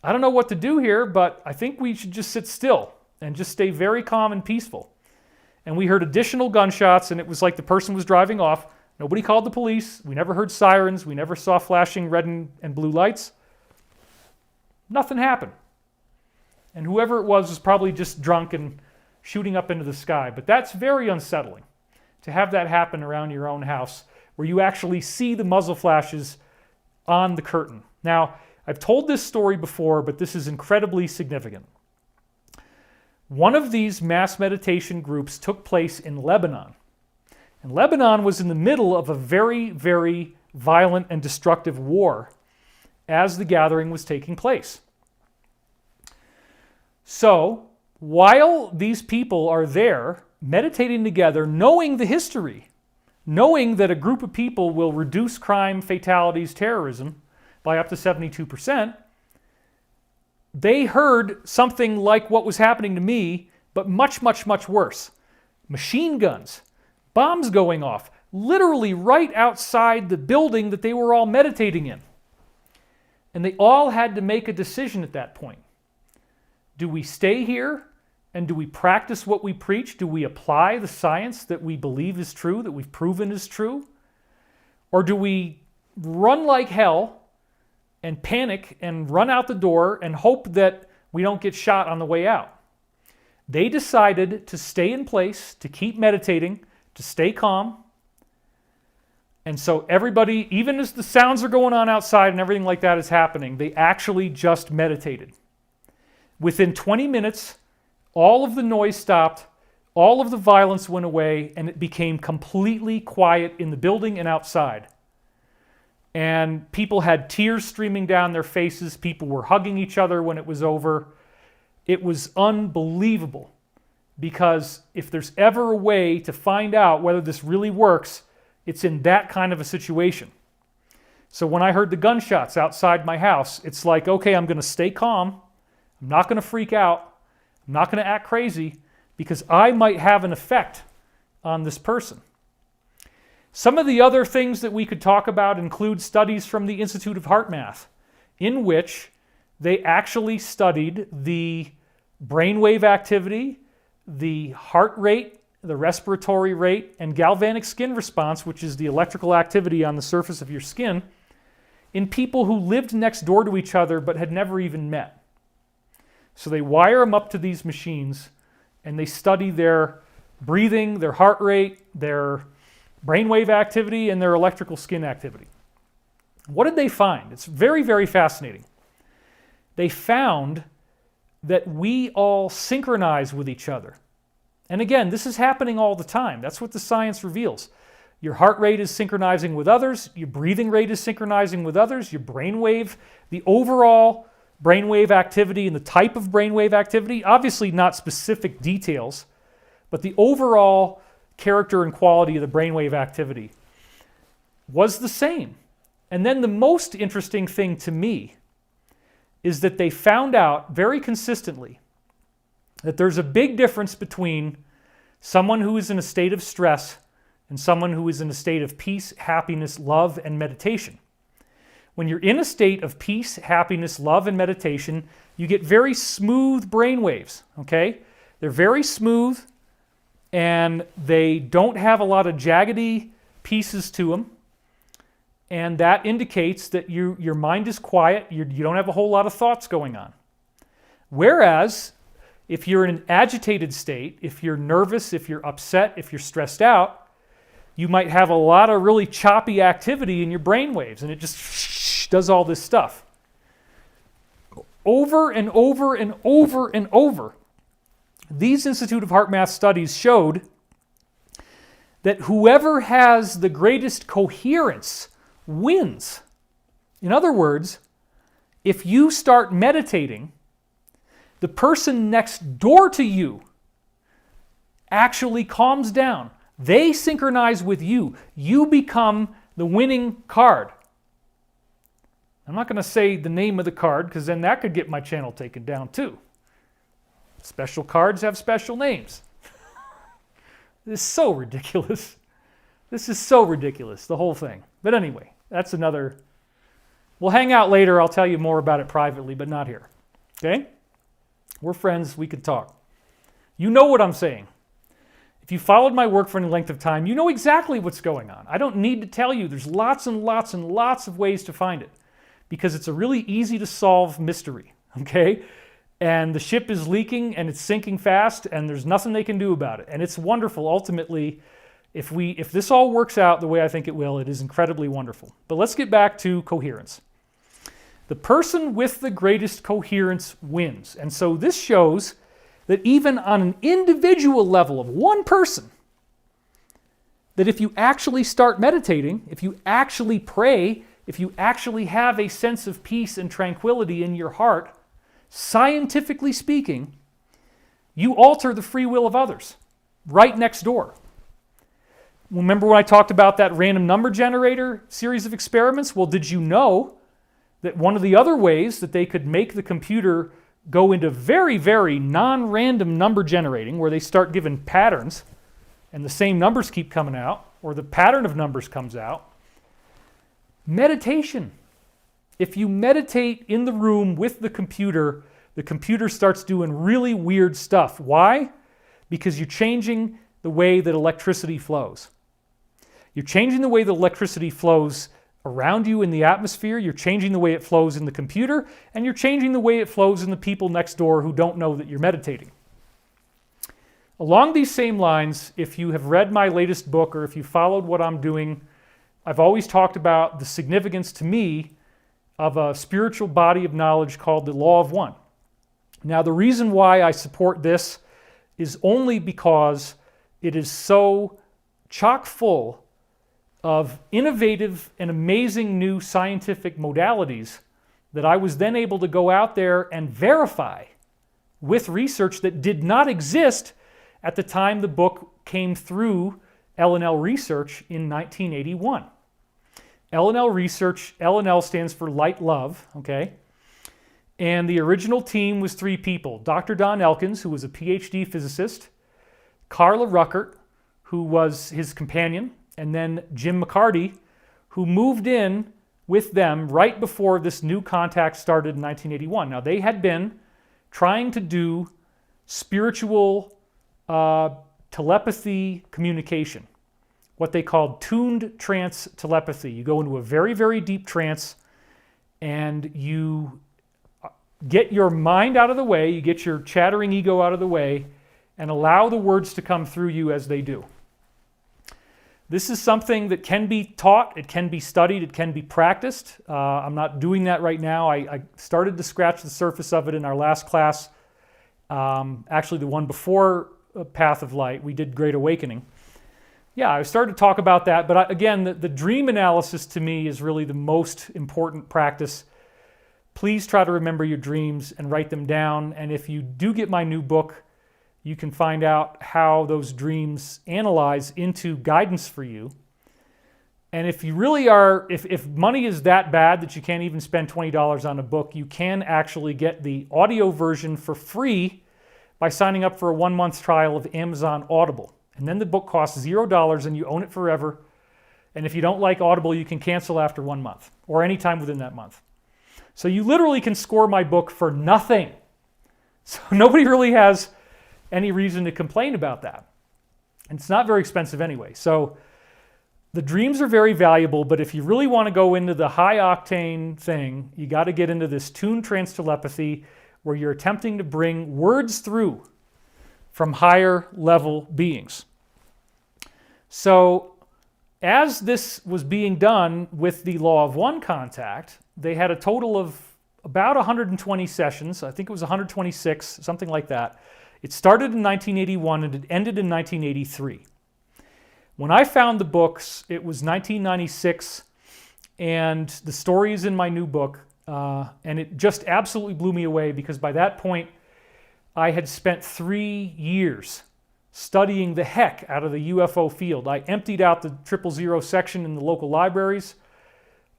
don't know what to do here, but I think we should just sit still and just stay very calm and peaceful. And we heard additional gunshots, and it was like the person was driving off. Nobody called the police. We never heard sirens. We never saw flashing red and blue lights. Nothing happened. And whoever it was probably just drunk and shooting up into the sky. But that's very unsettling to have that happen around your own house where you actually see the muzzle flashes on the curtain. Now, I've told this story before, but this is incredibly significant. One of these mass meditation groups took place in Lebanon. And Lebanon was in the middle of a very, very violent and destructive war as the gathering was taking place. So, while these people are there meditating together, knowing the history, knowing that a group of people will reduce crime, fatalities, terrorism by up to 72%, they heard something like what was happening to me, but much, much, much worse. Machine guns, bombs going off, literally right outside the building that they were all meditating in. And they all had to make a decision at that point. Do we stay here and do we practice what we preach? Do we apply the science that we believe is true, that we've proven is true? Or do we run like hell and panic and run out the door and hope that we don't get shot on the way out? They decided to stay in place, to keep meditating, to stay calm. And so everybody, even as the sounds are going on outside and everything like that is happening, they actually just meditated. Within 20 minutes, all of the noise stopped, all of the violence went away, and it became completely quiet in the building and outside. And people had tears streaming down their faces. People were hugging each other when it was over. It was unbelievable, because if there's ever a way to find out whether this really works, it's in that kind of a situation. So when I heard the gunshots outside my house, it's like, okay, I'm going to stay calm. I'm not going to freak out. I'm not going to act crazy because I might have an effect on this person. Some of the other things that we could talk about include studies from the Institute of Heart Math, in which they actually studied the brainwave activity, the heart rate, the respiratory rate, and galvanic skin response, which is the electrical activity on the surface of your skin, in people who lived next door to each other but had never even met. So they wire them up to these machines and they study their breathing, their heart rate, their brainwave activity, and their electrical skin activity. What did they find? It's very, very fascinating. They found that we all synchronize with each other. And again, this is happening all the time. That's what the science reveals. Your heart rate is synchronizing with others. Your breathing rate is synchronizing with others. Your brainwave, the overall brainwave activity and the type of brainwave activity, obviously not specific details, but the overall character and quality of the brainwave activity was the same. And then the most interesting thing to me is that they found out very consistently that there's a big difference between someone who is in a state of stress and someone who is in a state of peace, happiness, love, and meditation. When you're in a state of peace, happiness, love, and meditation, you get very smooth brain waves, okay? They're very smooth, and they don't have a lot of jaggedy pieces to them, and that indicates that your mind is quiet, you don't have a whole lot of thoughts going on. Whereas, if you're in an agitated state, if you're nervous, if you're upset, if you're stressed out, you might have a lot of really choppy activity in your brain waves, and it just does all this stuff. Over and over and over and over, these Institute of Heart Math studies showed that whoever has the greatest coherence wins. In other words, if you start meditating, the person next door to you actually calms down. They synchronize with you. You become the winning card. I'm not going to say the name of the card because then that could get my channel taken down too. Special cards have special names. This is so ridiculous. This is so ridiculous, the whole thing. But anyway, that's another... We'll hang out later. I'll tell you more about it privately, but not here. Okay? We're friends. We could talk. You know what I'm saying. If you followed my work for any length of time, you know exactly what's going on. I don't need to tell you. There's lots and lots and lots of ways to find it because it's a really easy to solve mystery, okay? And the ship is leaking and it's sinking fast and there's nothing they can do about it. And it's wonderful. Ultimately, if this all works out the way I think it will, it is incredibly wonderful. But let's get back to coherence. The person with the greatest coherence wins. And so this shows that even on an individual level of one person, that if you actually start meditating, if you actually pray, if you actually have a sense of peace and tranquility in your heart, scientifically speaking, you alter the free will of others right next door. Remember when I talked about that random number generator series of experiments? Well, did you know that one of the other ways that they could make the computer go into very, very non-random number generating, where they start giving patterns and the same numbers keep coming out, or the pattern of numbers comes out? Meditation. If you meditate in the room with the computer starts doing really weird stuff. Why? Because you're changing the way that electricity flows. You're changing the way that electricity flows around you in the atmosphere, you're changing the way it flows in the computer, and you're changing the way it flows in the people next door who don't know that you're meditating. Along these same lines, if you have read my latest book or if you followed what I'm doing, I've always talked about the significance to me of a spiritual body of knowledge called the Law of One. Now, the reason why I support this is only because it is so chock full of innovative and amazing new scientific modalities that I was then able to go out there and verify with research that did not exist at the time the book came through L&L Research in 1981. L&L Research. L&L stands for Light Love, okay? And the original team was 3 people. Dr. Don Elkins, who was a PhD physicist, Carla Ruckert, who was his companion, and then Jim McCarty, who moved in with them right before this new contact started in 1981. Now, they had been trying to do spiritual telepathy communication, what they called tuned trance telepathy. You go into a very, very deep trance and you get your mind out of the way, you get your chattering ego out of the way, and allow the words to come through you as they do. This is something that can be taught, it can be studied, it can be practiced. I'm not doing that right now. I started to scratch the surface of it in our last class. Actually, the one before Path of Light, we did Great Awakening. Yeah, I started to talk about that, but again, the dream analysis to me is really the most important practice. Please try to remember your dreams and write them down. And if you do get my new book, you can find out how those dreams analyze into guidance for you. And if you really are, if money is that bad that you can't even spend $20 on a book, you can actually get the audio version for free by signing up for a 1-month trial of Amazon Audible. And then the book costs $0 and you own it forever. And if you don't like Audible, you can cancel after 1 month or any time within that month. So you literally can score my book for nothing. So nobody really has any reason to complain about that. And it's not very expensive anyway. So the dreams are very valuable, but if you really want to go into the high octane thing, you got to get into this tuned trance telepathy where you're attempting to bring words through from higher level beings. So as this was being done with the Law of One contact, they had a total of about 120 sessions. I think it was 126, something like that. It started in 1981 and it ended in 1983. When I found the books, it was 1996, and the story is in my new book, and it just absolutely blew me away because by that point, I had spent 3 years studying the heck out of the UFO field. I emptied out the 000 section in the local libraries.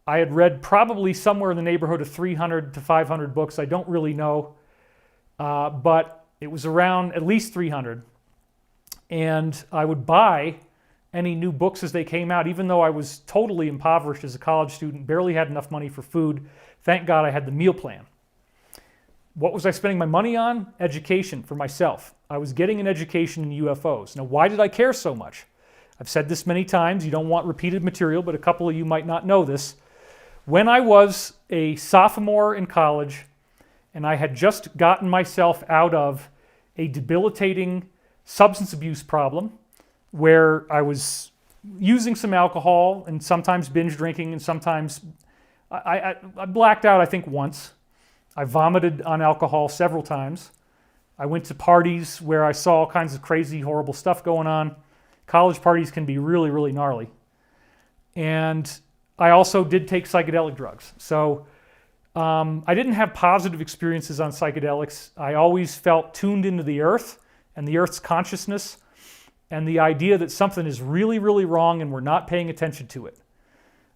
I had read probably somewhere in the neighborhood of 300 to 500 books. I don't really know, but it was around at least 300. And I would buy any new books as they came out, even though I was totally impoverished as a college student, barely had enough money for food. Thank God I had the meal plan. What was I spending my money on? Education for myself. I was getting an education in UFOs. Now, why did I care so much? I've said this many times. You don't want repeated material, but a couple of you might not know this. When I was a sophomore in college, and I had just gotten myself out of a debilitating substance abuse problem, where I was using some alcohol and sometimes binge drinking, and sometimes I blacked out, I think, once. I vomited on alcohol several times. I went to parties where I saw all kinds of crazy, horrible stuff going on. College parties can be really, really gnarly. And I also did take psychedelic drugs. So I didn't have positive experiences on psychedelics. I always felt tuned into the earth and the earth's consciousness and the idea that something is really, really wrong and we're not paying attention to it.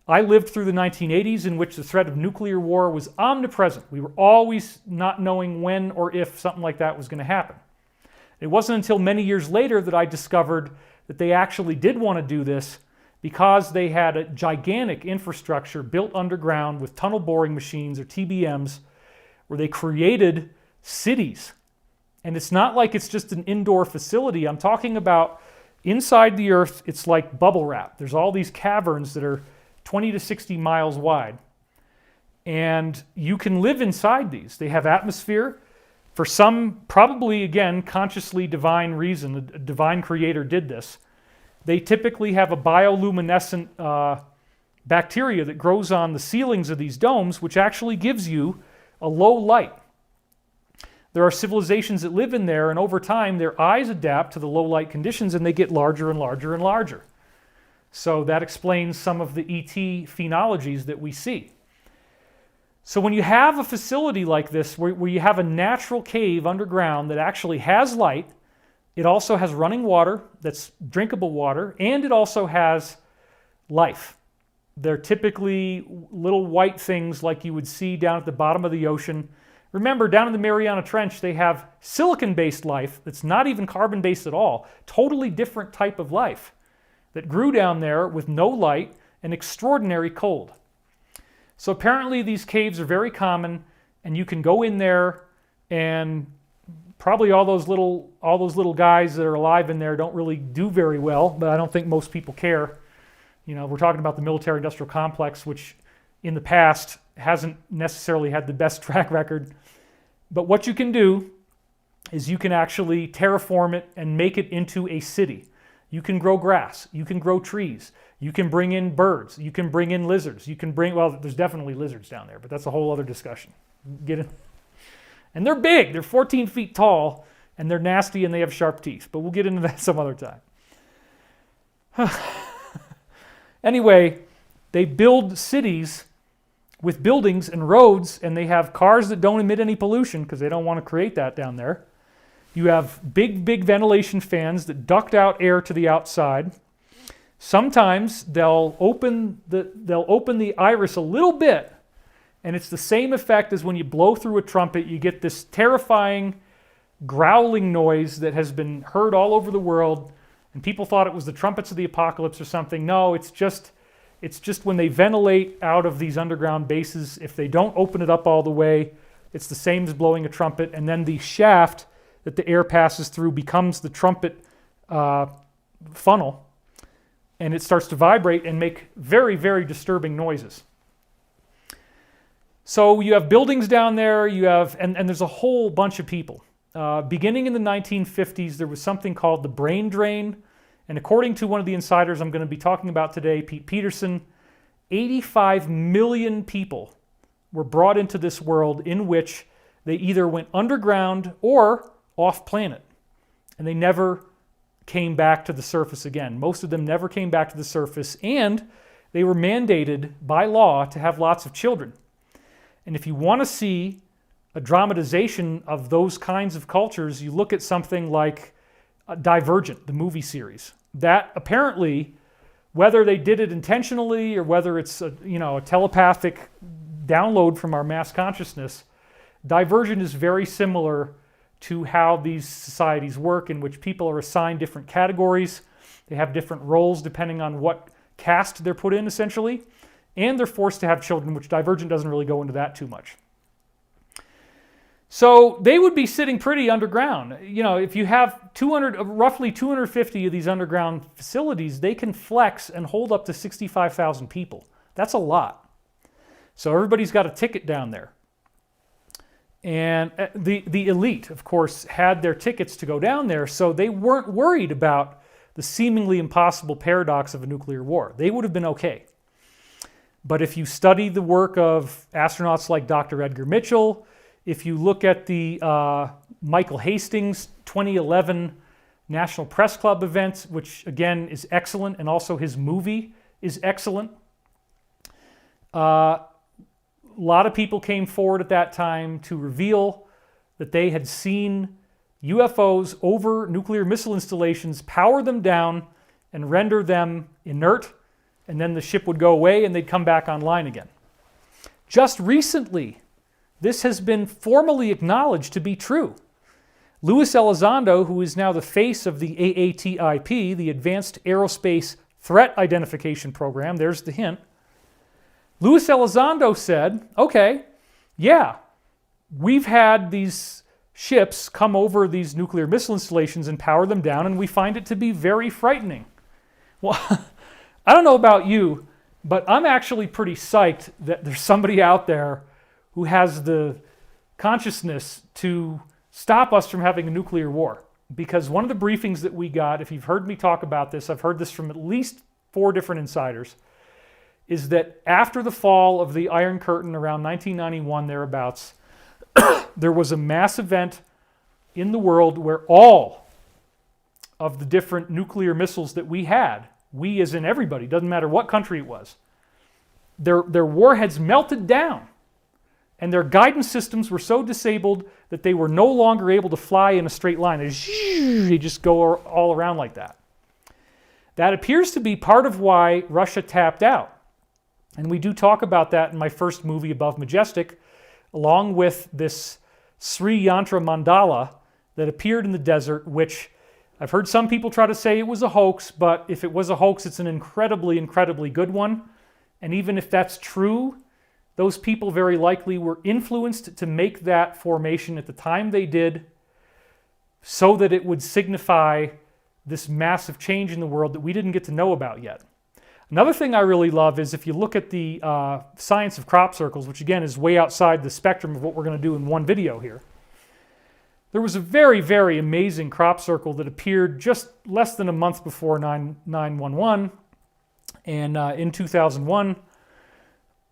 I lived through the 1980s in which the threat of nuclear war was omnipresent. We were always not knowing when or if something like that was going to happen. It wasn't until many years later that I discovered that they actually did want to do this because they had a gigantic infrastructure built underground with tunnel boring machines, or TBMs, where they created cities. And it's not like it's just an indoor facility. I'm talking about inside the earth, it's like bubble wrap. There's all these caverns that are 20 to 60 miles wide. And you can live inside these. They have atmosphere. For some, probably, again, consciously divine reason, a divine creator did this. They typically have a bioluminescent bacteria that grows on the ceilings of these domes, which actually gives you a low light. There are civilizations that live in there, and over time, their eyes adapt to the low light conditions, and they get larger and larger and larger. So that explains some of the ET phenologies that we see. So when you have a facility like this, where you have a natural cave underground that actually has light, it also has running water that's drinkable water, and it also has life. They're typically little white things like you would see down at the bottom of the ocean. Remember, down in the Mariana Trench, they have silicon-based life that's not even carbon-based at all. Totally different type of life that grew down there with no light and extraordinary cold. So apparently these caves are very common, and you can go in there, and probably all those little guys that are alive in there don't really do very well, but I don't think most people care. You know, we're talking about the military-industrial complex, which in the past hasn't necessarily had the best track record. But what you can do is you can actually terraform it and make it into a city. You can grow grass. You can grow trees. You can bring in birds. You can bring in lizards. You can bring, well, there's definitely lizards down there, but that's a whole other discussion. Get it? And they're big. They're 14 feet tall, and they're nasty, and they have sharp teeth. But we'll get into that some other time. Anyway, they build cities with buildings and roads, and they have cars that don't emit any pollution because they don't want to create that down there. You have big, big ventilation fans that duct out air to the outside. Sometimes they'll open the iris a little bit, and it's the same effect as when you blow through a trumpet. You get this terrifying growling noise that has been heard all over the world, and people thought it was the trumpets of the apocalypse or something. No, it's just when they ventilate out of these underground bases. If they don't open it up all the way, it's the same as blowing a trumpet, and then the shaft that the air passes through becomes the trumpet funnel, and it starts to vibrate and make very, very disturbing noises. So you have buildings down there, and there's a whole bunch of people. Beginning in the 1950s, there was something called the brain drain, and according to one of the insiders I'm going to be talking about today, Pete Peterson, 85 million people were brought into this world in which they either went underground or off planet, and they never came back to the surface again. Most of them never came back to the surface, and they were mandated by law to have lots of children. And if you want to see a dramatization of those kinds of cultures, you look at something like Divergent, the movie series. That apparently, whether they did it intentionally or whether it's a telepathic download from our mass consciousness, Divergent is very similar to how these societies work, in which people are assigned different categories. They have different roles depending on what caste they're put in, essentially. And they're forced to have children, which Divergent doesn't really go into that too much. So they would be sitting pretty underground. You know, if you have roughly 250 of these underground facilities, they can flex and hold up to 65,000 people. That's a lot. So everybody's got a ticket down there. And the elite, of course, had their tickets to go down there, so they weren't worried about the seemingly impossible paradox of a nuclear war. They would have been okay. But if you study the work of astronauts like Dr. Edgar Mitchell, if you look at the Michael Hastings 2011 National Press Club event, which again is excellent, and also his movie is excellent, a lot of people came forward at that time to reveal that they had seen UFOs over nuclear missile installations, power them down, and render them inert, and then the ship would go away and they'd come back online again. Just recently, this has been formally acknowledged to be true. Luis Elizondo, who is now the face of the AATIP, the Advanced Aerospace Threat Identification Program, there's the hint. Luis Elizondo said, okay, yeah, we've had these ships come over these nuclear missile installations and power them down, and we find it to be very frightening. Well, I don't know about you, but I'm actually pretty psyched that there's somebody out there who has the consciousness to stop us from having a nuclear war. Because one of the briefings that we got, if you've heard me talk about this, I've heard this from at least 4 different insiders, is that after the fall of the Iron Curtain around 1991, thereabouts, there was a mass event in the world where all of the different nuclear missiles that we had, we as in everybody, doesn't matter what country it was, their warheads melted down, and their guidance systems were so disabled that they were no longer able to fly in a straight line. They just go all around like that. That appears to be part of why Russia tapped out. And we do talk about that in my first movie, Above Majestic, along with this Sri Yantra mandala that appeared in the desert, which I've heard some people try to say it was a hoax, but if it was a hoax, it's an incredibly, incredibly good one. And even if that's true, those people very likely were influenced to make that formation at the time they did so that it would signify this massive change in the world that we didn't get to know about yet. Another thing I really love is if you look at the science of crop circles, which again is way outside the spectrum of what we're going to do in one video here. There was a very, very amazing crop circle that appeared just less than a month before 9/11 and in 2001.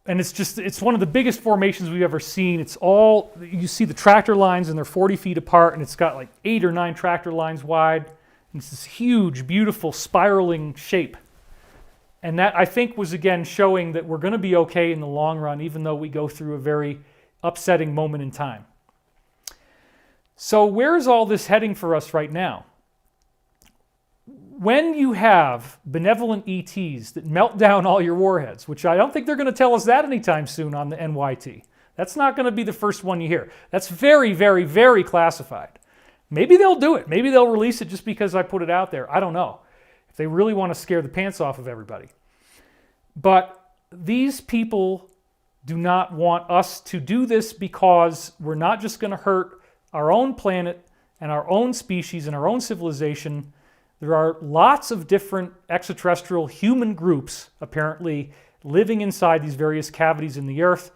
And it's one of the biggest formations we've ever seen. It's all, you see the tractor lines and they're 40 feet apart, and it's got like 8 or 9 tractor lines wide. And it's this huge, beautiful, spiraling shape. And that, I think, was again showing that we're going to be okay in the long run, even though we go through a very upsetting moment in time. So where is all this heading for us right now? When you have benevolent ETs that melt down all your warheads, which I don't think they're going to tell us that anytime soon on the NYT. That's not going to be the first one you hear. That's very, very, very classified. Maybe they'll do it. Maybe they'll release it just because I put it out there. I don't know. If they really want to scare the pants off of everybody. But these people do not want us to do this because we're not just going to hurt our own planet and our own species and our own civilization. There are lots of different extraterrestrial human groups apparently living inside these various cavities in the earth.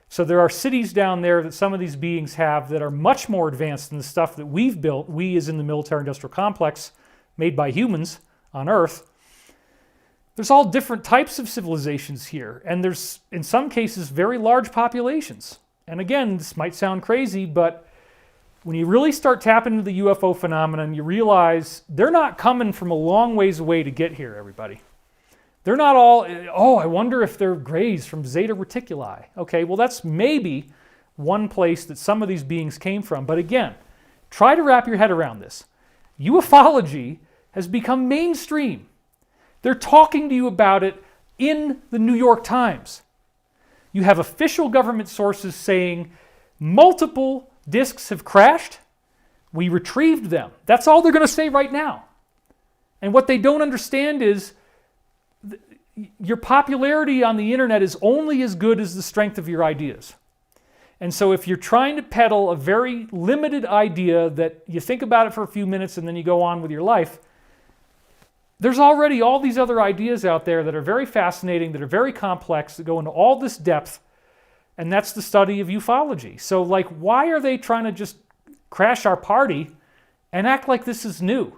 So there are cities down there that some of these beings have that are much more advanced than the stuff that we've built, we as in the military-industrial complex, made by humans on Earth. There's all different types of civilizations here, and there's, in some cases, very large populations. And again, this might sound crazy, but when you really start tapping into the UFO phenomenon, you realize they're not coming from a long ways away to get here, everybody. They're not all, oh, I wonder if they're grays from Zeta Reticuli. Okay, well, that's maybe one place that some of these beings came from. But again, try to wrap your head around this. Ufology has become mainstream. They're talking to you about it in the New York Times. You have official government sources saying multiple disks have crashed. We retrieved them. That's all they're going to say right now. And what they don't understand is your popularity on the internet is only as good as the strength of your ideas. And so if you're trying to peddle a very limited idea that you think about it for a few minutes and then you go on with your life, there's already all these other ideas out there that are very fascinating, that are very complex, that go into all this depth, and that's the study of ufology. So, like, why are they trying to just crash our party and act like this is new?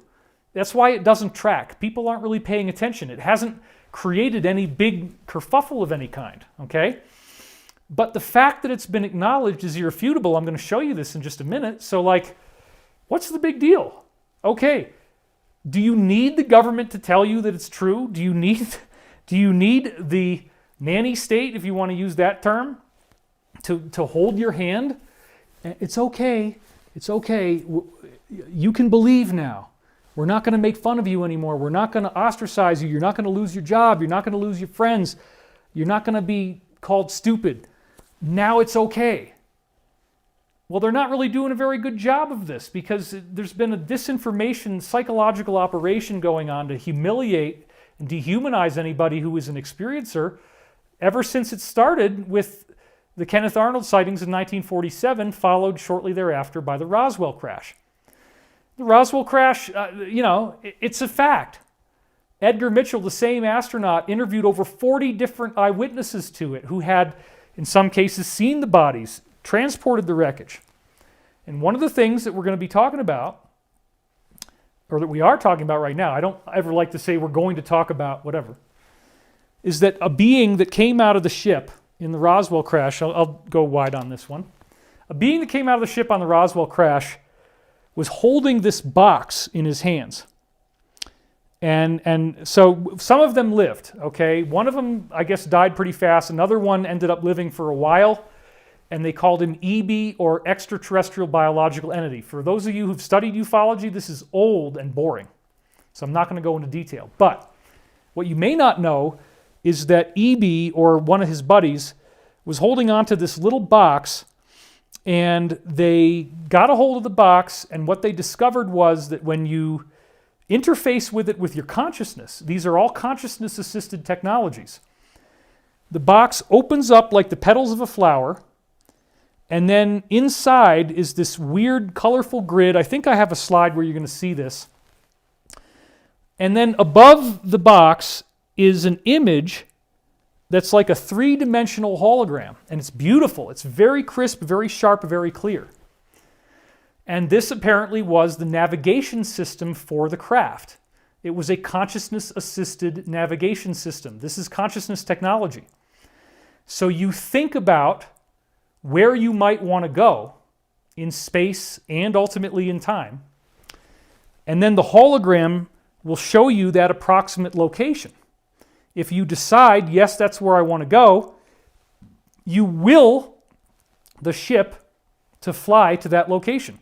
That's why it doesn't track. People aren't really paying attention. It hasn't created any big kerfuffle of any kind, okay? But the fact that it's been acknowledged is irrefutable. I'm going to show you this in just a minute. So, like, what's the big deal? Okay, do you need the government to tell you that it's true? Do you need the nanny state, if you want to use that term, to hold your hand? It's okay. It's okay. You can believe now. We're not going to make fun of you anymore. We're not going to ostracize you. You're not going to lose your job. You're not going to lose your friends. You're not going to be called stupid. Now it's okay. Well, they're not really doing a very good job of this because there's been a disinformation psychological operation going on to humiliate and dehumanize anybody who is an experiencer ever since it started with the Kenneth Arnold sightings in 1947, followed shortly thereafter by the Roswell crash. The Roswell crash, it's a fact. Edgar Mitchell, the same astronaut, interviewed over 40 different eyewitnesses to it who had, in some cases, seen the bodies, transported the wreckage. And one of the things that we're going to be talking about, or that we are talking about right now, I don't ever like to say we're going to talk about whatever, is that a being that came out of the ship in the Roswell crash, I'll go wide on this one, a being that came out of the ship on the Roswell crash was holding this box in his hands. And so some of them lived, okay? One of them, I guess, died pretty fast. Another one ended up living for a while, and they called him EB, or extraterrestrial biological entity. For those of you who've studied ufology, this is old and boring, so I'm not going to go into detail. But what you may not know is that EB, or one of his buddies, was holding on to this little box, and they got a hold of the box, and what they discovered was that when you interface with it with your consciousness, these are all consciousness-assisted technologies, the box opens up like the petals of a flower, and then inside is this weird, colorful grid. I think I have a slide where you're going to see this. And then above the box is an image that's like a three-dimensional hologram. And it's beautiful. It's very crisp, very sharp, very clear. And this apparently was the navigation system for the craft. It was a consciousness-assisted navigation system. This is consciousness technology. So you think about where you might want to go in space and ultimately in time. And then the hologram will show you that approximate location. If you decide, yes, that's where I want to go, you will the ship to fly to that location.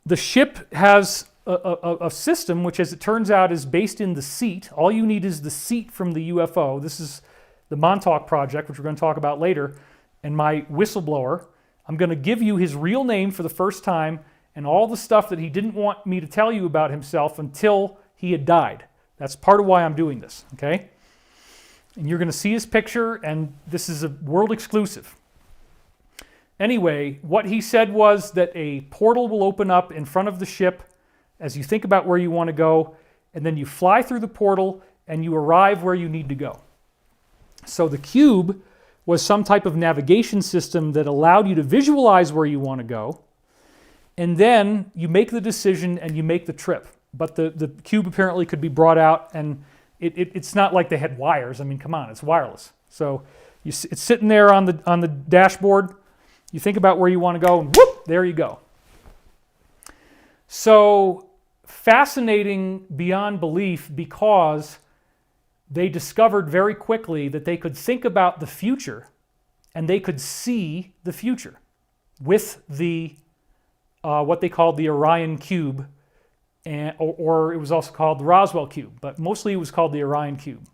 The ship has a system which, as it turns out, is based in the seat. All you need is the seat from the UFO. This is the Montauk Project, which we're going to talk about later, and my whistleblower. I'm going to give you his real name for the first time and all the stuff that he didn't want me to tell you about himself until he had died. That's part of why I'm doing this, okay? And you're going to see his picture, and this is a world exclusive. Anyway, what he said was that a portal will open up in front of the ship as you think about where you want to go, and then you fly through the portal and you arrive where you need to go. So the cube was some type of navigation system that allowed you to visualize where you want to go, and then you make the decision and you make the trip. But the cube apparently could be brought out, and it's not like they had wires. I mean, come on, it's wireless. So it's sitting there on the dashboard. You think about where you want to go, and whoop, there you go. So fascinating beyond belief, because they discovered very quickly that they could think about the future and they could see the future with the what they called the Orion Cube, or it was also called the Roswell Cube, but mostly it was called the Orion Cube.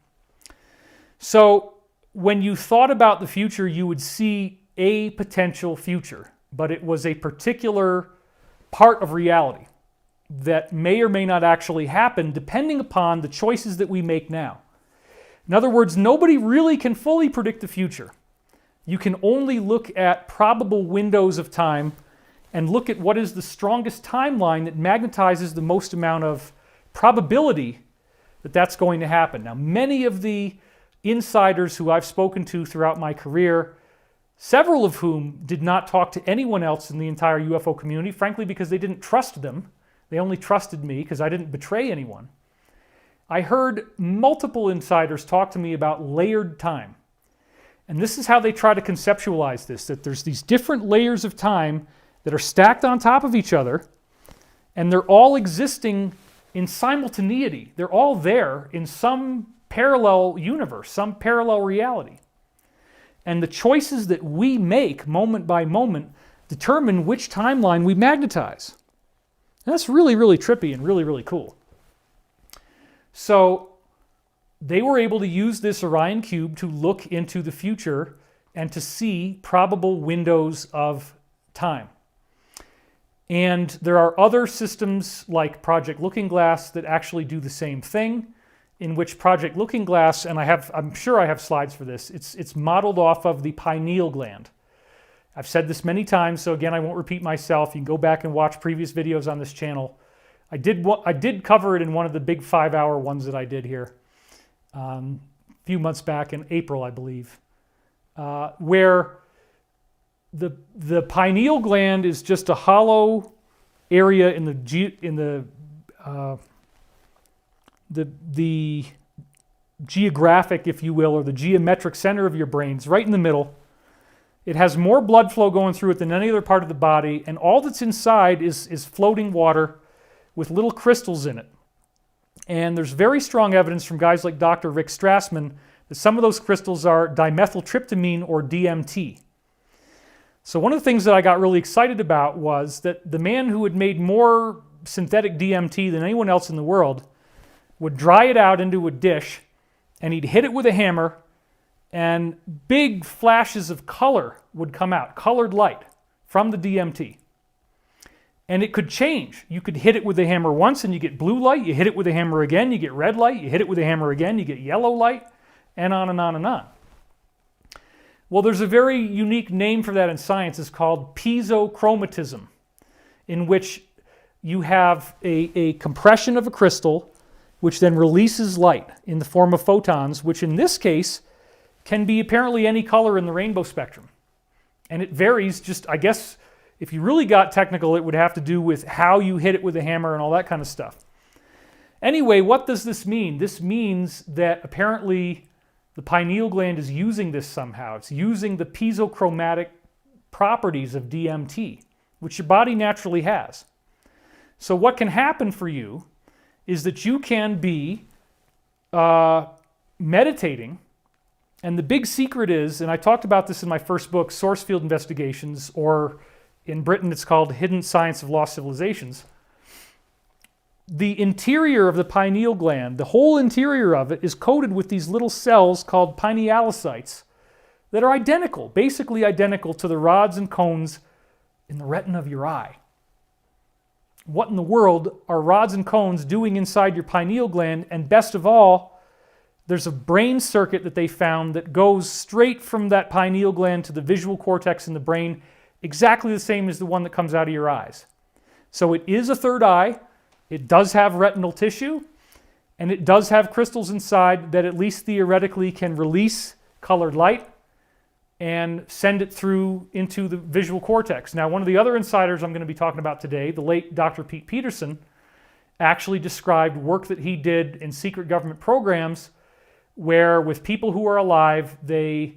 So when you thought about the future, you would see a potential future, but it was a particular part of reality that may or may not actually happen depending upon the choices that we make now. In other words, nobody really can fully predict the future. You can only look at probable windows of time and look at what is the strongest timeline that magnetizes the most amount of probability that that's going to happen. Now, many of the insiders who I've spoken to throughout my career, several of whom did not talk to anyone else in the entire UFO community, frankly, because they didn't trust them. They only trusted me because I didn't betray anyone. I heard multiple insiders talk to me about layered time. And this is how they try to conceptualize this, that there's these different layers of time that are stacked on top of each other, and they're all existing in simultaneity. They're all there in some parallel universe, some parallel reality. And the choices that we make moment by moment determine which timeline we magnetize. And that's really, really trippy and really, really cool. So they were able to use this Orion Cube to look into the future and to see probable windows of time. And there are other systems like Project Looking Glass that actually do the same thing, in which Project Looking Glass, and I'm sure I have slides for this, it's modeled off of the pineal gland. I've said this many times, so again, I won't repeat myself. You can go back and watch previous videos on this channel. I did cover it in one of the big 5-hour ones that I did here a few months back in April, I believe, where the pineal gland is just a hollow area in the geographic, if you will, or the geometric center of your brain. It's right in the middle. It has more blood flow going through it than any other part of the body, and all that's inside is floating water with little crystals in it. And there's very strong evidence from guys like Dr. Rick Strassman that some of those crystals are dimethyltryptamine, or DMT. So one of the things that I got really excited about was that the man who had made more synthetic DMT than anyone else in the world would dry it out into a dish and he'd hit it with a hammer, and big flashes of color would come out, colored light from the DMT. And it could change. You could hit it with a hammer once and you get blue light. You hit it with a hammer again, you get red light. You hit it with a hammer again, you get yellow light, and on and on and on. Well, there's a very unique name for that in science. It's called piezochromatism, in which you have a compression of a crystal, which then releases light in the form of photons, which in this case can be apparently any color in the rainbow spectrum. And it varies just, I guess, if you really got technical, it would have to do with how you hit it with a hammer and all that kind of stuff. Anyway, what does this mean? This means that apparently the pineal gland is using this somehow. It's using the piezochromatic properties of DMT, which your body naturally has. So what can happen for you is that you can be meditating, and the big secret is, and I talked about this in my first book, Source Field Investigations, or in Britain it's called Hidden Science of Lost Civilizations. The interior of the pineal gland, the whole interior of it, is coated with these little cells called pinealocytes that are identical, basically identical to the rods and cones in the retina of your eye. What in the world are rods and cones doing inside your pineal gland? And best of all, there's a brain circuit that they found that goes straight from that pineal gland to the visual cortex in the brain, exactly the same as the one that comes out of your eyes. So it is a third eye. It does have retinal tissue, and it does have crystals inside that at least theoretically can release colored light and send it through into the visual cortex. Now, one of the other insiders I'm going to be talking about today, the late Dr. Pete Peterson, actually described work that he did in secret government programs where with people who are alive, they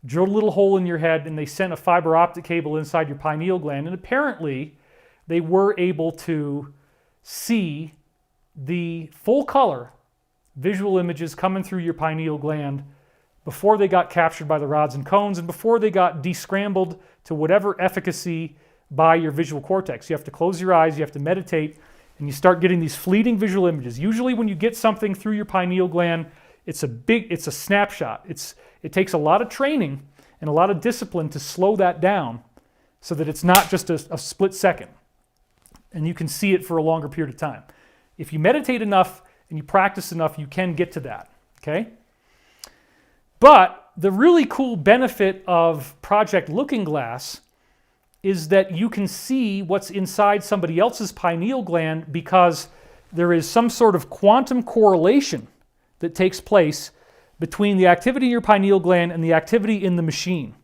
drilled a little hole in your head and they sent a fiber optic cable inside your pineal gland, and apparently they were able to see the full color visual images coming through your pineal gland before they got captured by the rods and cones and before they got descrambled to whatever efficacy by your visual cortex. You have to close your eyes, you have to meditate, and you start getting these fleeting visual images. Usually when you get something through your pineal gland, it's a snapshot. It takes a lot of training and a lot of discipline to slow that down so that it's not just a split second and you can see it for a longer period of time. If you meditate enough and you practice enough, you can get to that, okay? But the really cool benefit of Project Looking Glass is that you can see what's inside somebody else's pineal gland because there is some sort of quantum correlation that takes place between the activity in your pineal gland and the activity in the machine.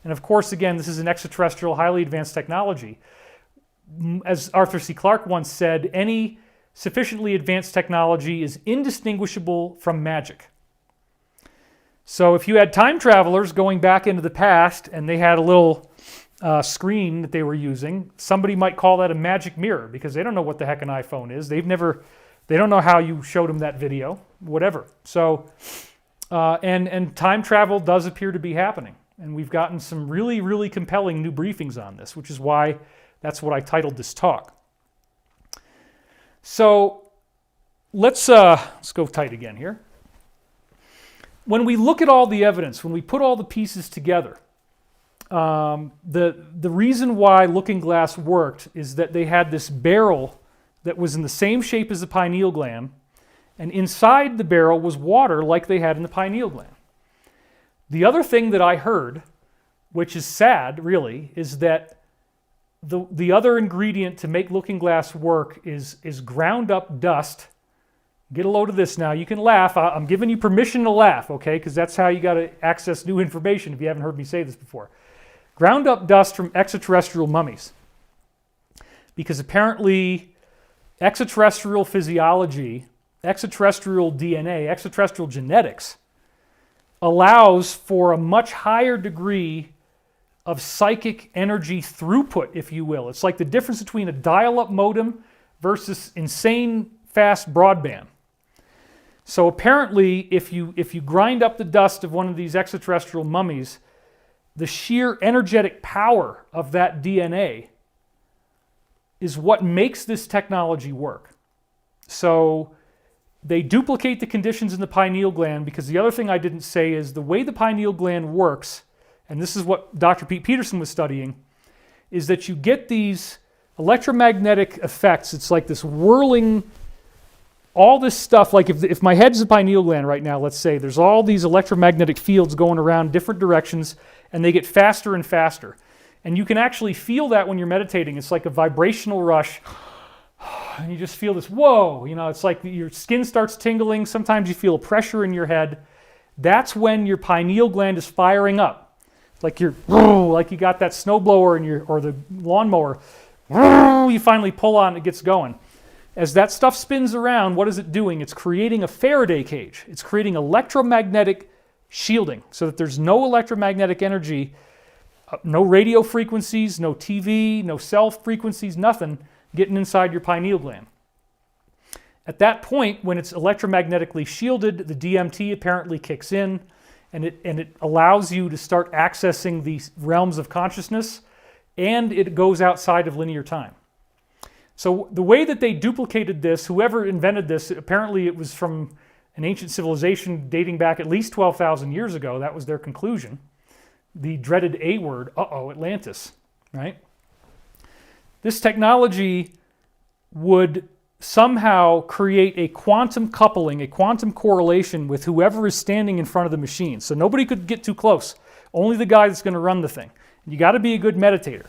And of course, again, this is an extraterrestrial, highly advanced technology. As Arthur C. Clarke once said, any sufficiently advanced technology is indistinguishable from magic. So if you had time travelers going back into the past and they had a little screen that they were using, somebody might call that a magic mirror because they don't know what the heck an iPhone is. They don't know how you showed them that video, whatever. So, and time travel does appear to be happening. And we've gotten some really, really compelling new briefings on this, which is why that's what I titled this talk. So let's go tight again here. When we look at all the evidence, when we put all the pieces together, the reason why Looking Glass worked is that they had this barrel that was in the same shape as the pineal gland, and inside the barrel was water like they had in the pineal gland. The other thing that I heard, which is sad really, is that the other ingredient to make Looking Glass work is ground up dust. Get a load of this now. You can laugh. I'm giving you permission to laugh, okay? Because that's how you got to access new information if you haven't heard me say this before. Ground up dust from extraterrestrial mummies. Because apparently extraterrestrial physiology, extraterrestrial DNA, extraterrestrial genetics allows for a much higher degree of psychic energy throughput, if you will. It's like the difference between a dial-up modem versus insane fast broadband. So apparently, if you grind up the dust of one of these extraterrestrial mummies, the sheer energetic power of that DNA is what makes this technology work. So They duplicate the conditions in the pineal gland, because the other thing I didn't say is the way the pineal gland works, and this is what Dr. Pete Peterson was studying, is that you get these electromagnetic effects. It's like this whirling, all this stuff. Like if my head's a pineal gland right now, let's say, there's all these electromagnetic fields going around different directions, and they get faster and faster. And you can actually feel that when you're meditating. It's like a vibrational rush. And you just feel this, whoa, it's like your skin starts tingling. Sometimes you feel a pressure in your head. That's when your pineal gland is firing up. It's like like you got that snowblower or the lawnmower. You finally pull on, it gets going. As that stuff spins around, what is it doing? It's creating a Faraday cage. It's creating electromagnetic shielding so that there's no electromagnetic energy, no radio frequencies, no TV, no cell frequencies, nothing getting inside your pineal gland. At that point, when it's electromagnetically shielded, the DMT apparently kicks in, and it allows you to start accessing these realms of consciousness, and it goes outside of linear time. So the way that they duplicated this, whoever invented this, apparently it was from an ancient civilization dating back at least 12,000 years ago. That was their conclusion. The dreaded A word, Atlantis, right? This technology would somehow create a quantum coupling, a quantum correlation with whoever is standing in front of the machine. So nobody could get too close. Only the guy that's going to run the thing. You got to be a good meditator.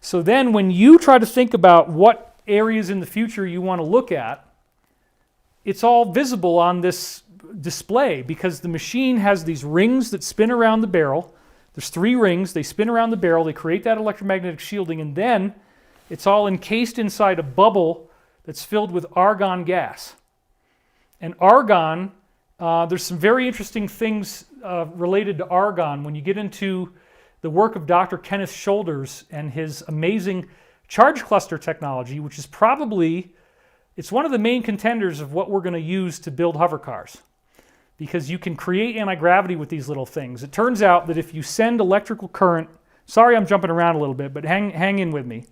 So then when you try to think about what areas in the future you want to look at, it's all visible on this display, because the machine has these rings that spin around the barrel. There's 3 rings. They spin around the barrel. They create that electromagnetic shielding, and then it's all encased inside a bubble that's filled with argon gas. And argon, there's some very interesting things related to argon when you get into the work of Dr. Kenneth Shoulders and his amazing charge cluster technology, which is it's one of the main contenders of what we're going to use to build hover cars, because you can create anti-gravity with these little things. It turns out that if you send electrical current, sorry I'm jumping around a little bit, but hang in with me.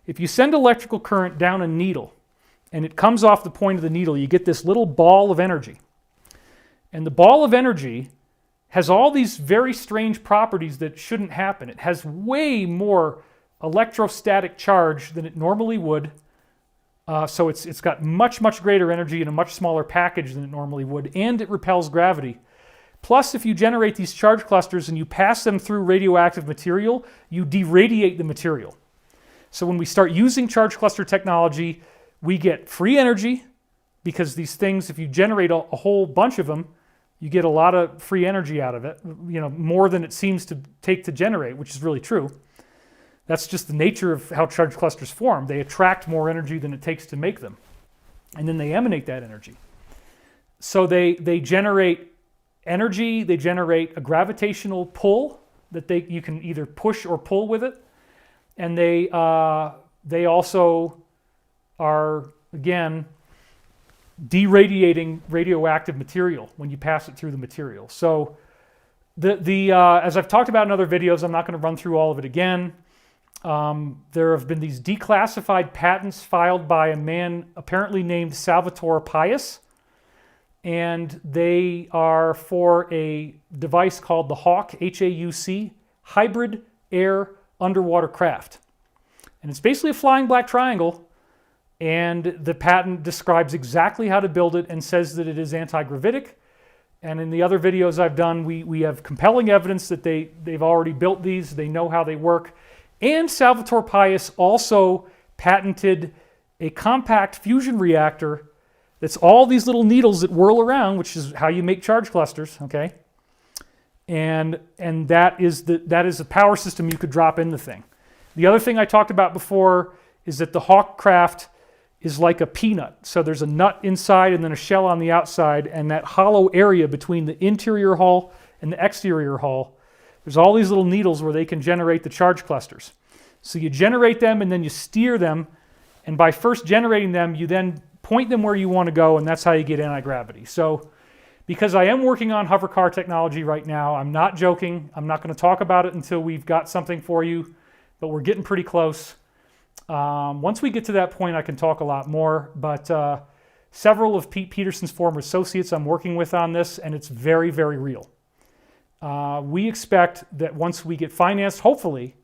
If you send electrical current down a needle and it comes off the point of the needle, you get this little ball of energy. And the ball of energy has all these very strange properties that shouldn't happen. It has way more electrostatic charge than it normally would. So it's got much, much greater energy in a much smaller package than it normally would, and it repels gravity. Plus, if you generate these charge clusters and you pass them through radioactive material, you deradiate the material. So when we start using charge cluster technology, we get free energy, because these things, if you generate a whole bunch of them, you get a lot of free energy out of it, more than it seems to take to generate, which is really true. That's just the nature of how charge clusters form. They attract more energy than it takes to make them, and then they emanate that energy. So they generate energy, they generate a gravitational pull that you can either push or pull with it. And they also are, again, deradiating radioactive material when you pass it through the material. So as I've talked about in other videos, I'm not going to run through all of it again. There have been these declassified patents filed by a man apparently named Salvatore Pais, and they are for a device called the HAUC, H-A-U-C, Hybrid Air Underwater Craft. And it's basically a flying black triangle, and the patent describes exactly how to build it and says that it is anti-gravitic. And in the other videos I've done, we have compelling evidence that they've already built these, they know how they work. And Salvatore Pais also patented a compact fusion reactor that's all these little needles that whirl around, which is how you make charge clusters, okay? And that is a power system you could drop in the thing. The other thing I talked about before is that the HAUC craft is like a peanut. So there's a nut inside and then a shell on the outside, and that hollow area between the interior hull and the exterior hull, there's all these little needles where they can generate the charge clusters. So you generate them and then you steer them, and by first generating them, you then point them where you want to go, and that's how you get anti-gravity. So because I am working on hover car technology right now, I'm not joking. I'm not going to talk about it until we've got something for you, but we're getting pretty close. Once we get to that point, I can talk a lot more, but several of Pete Peterson's former associates I'm working with on this, and it's very, very real. We expect that once we get financed, hopefully,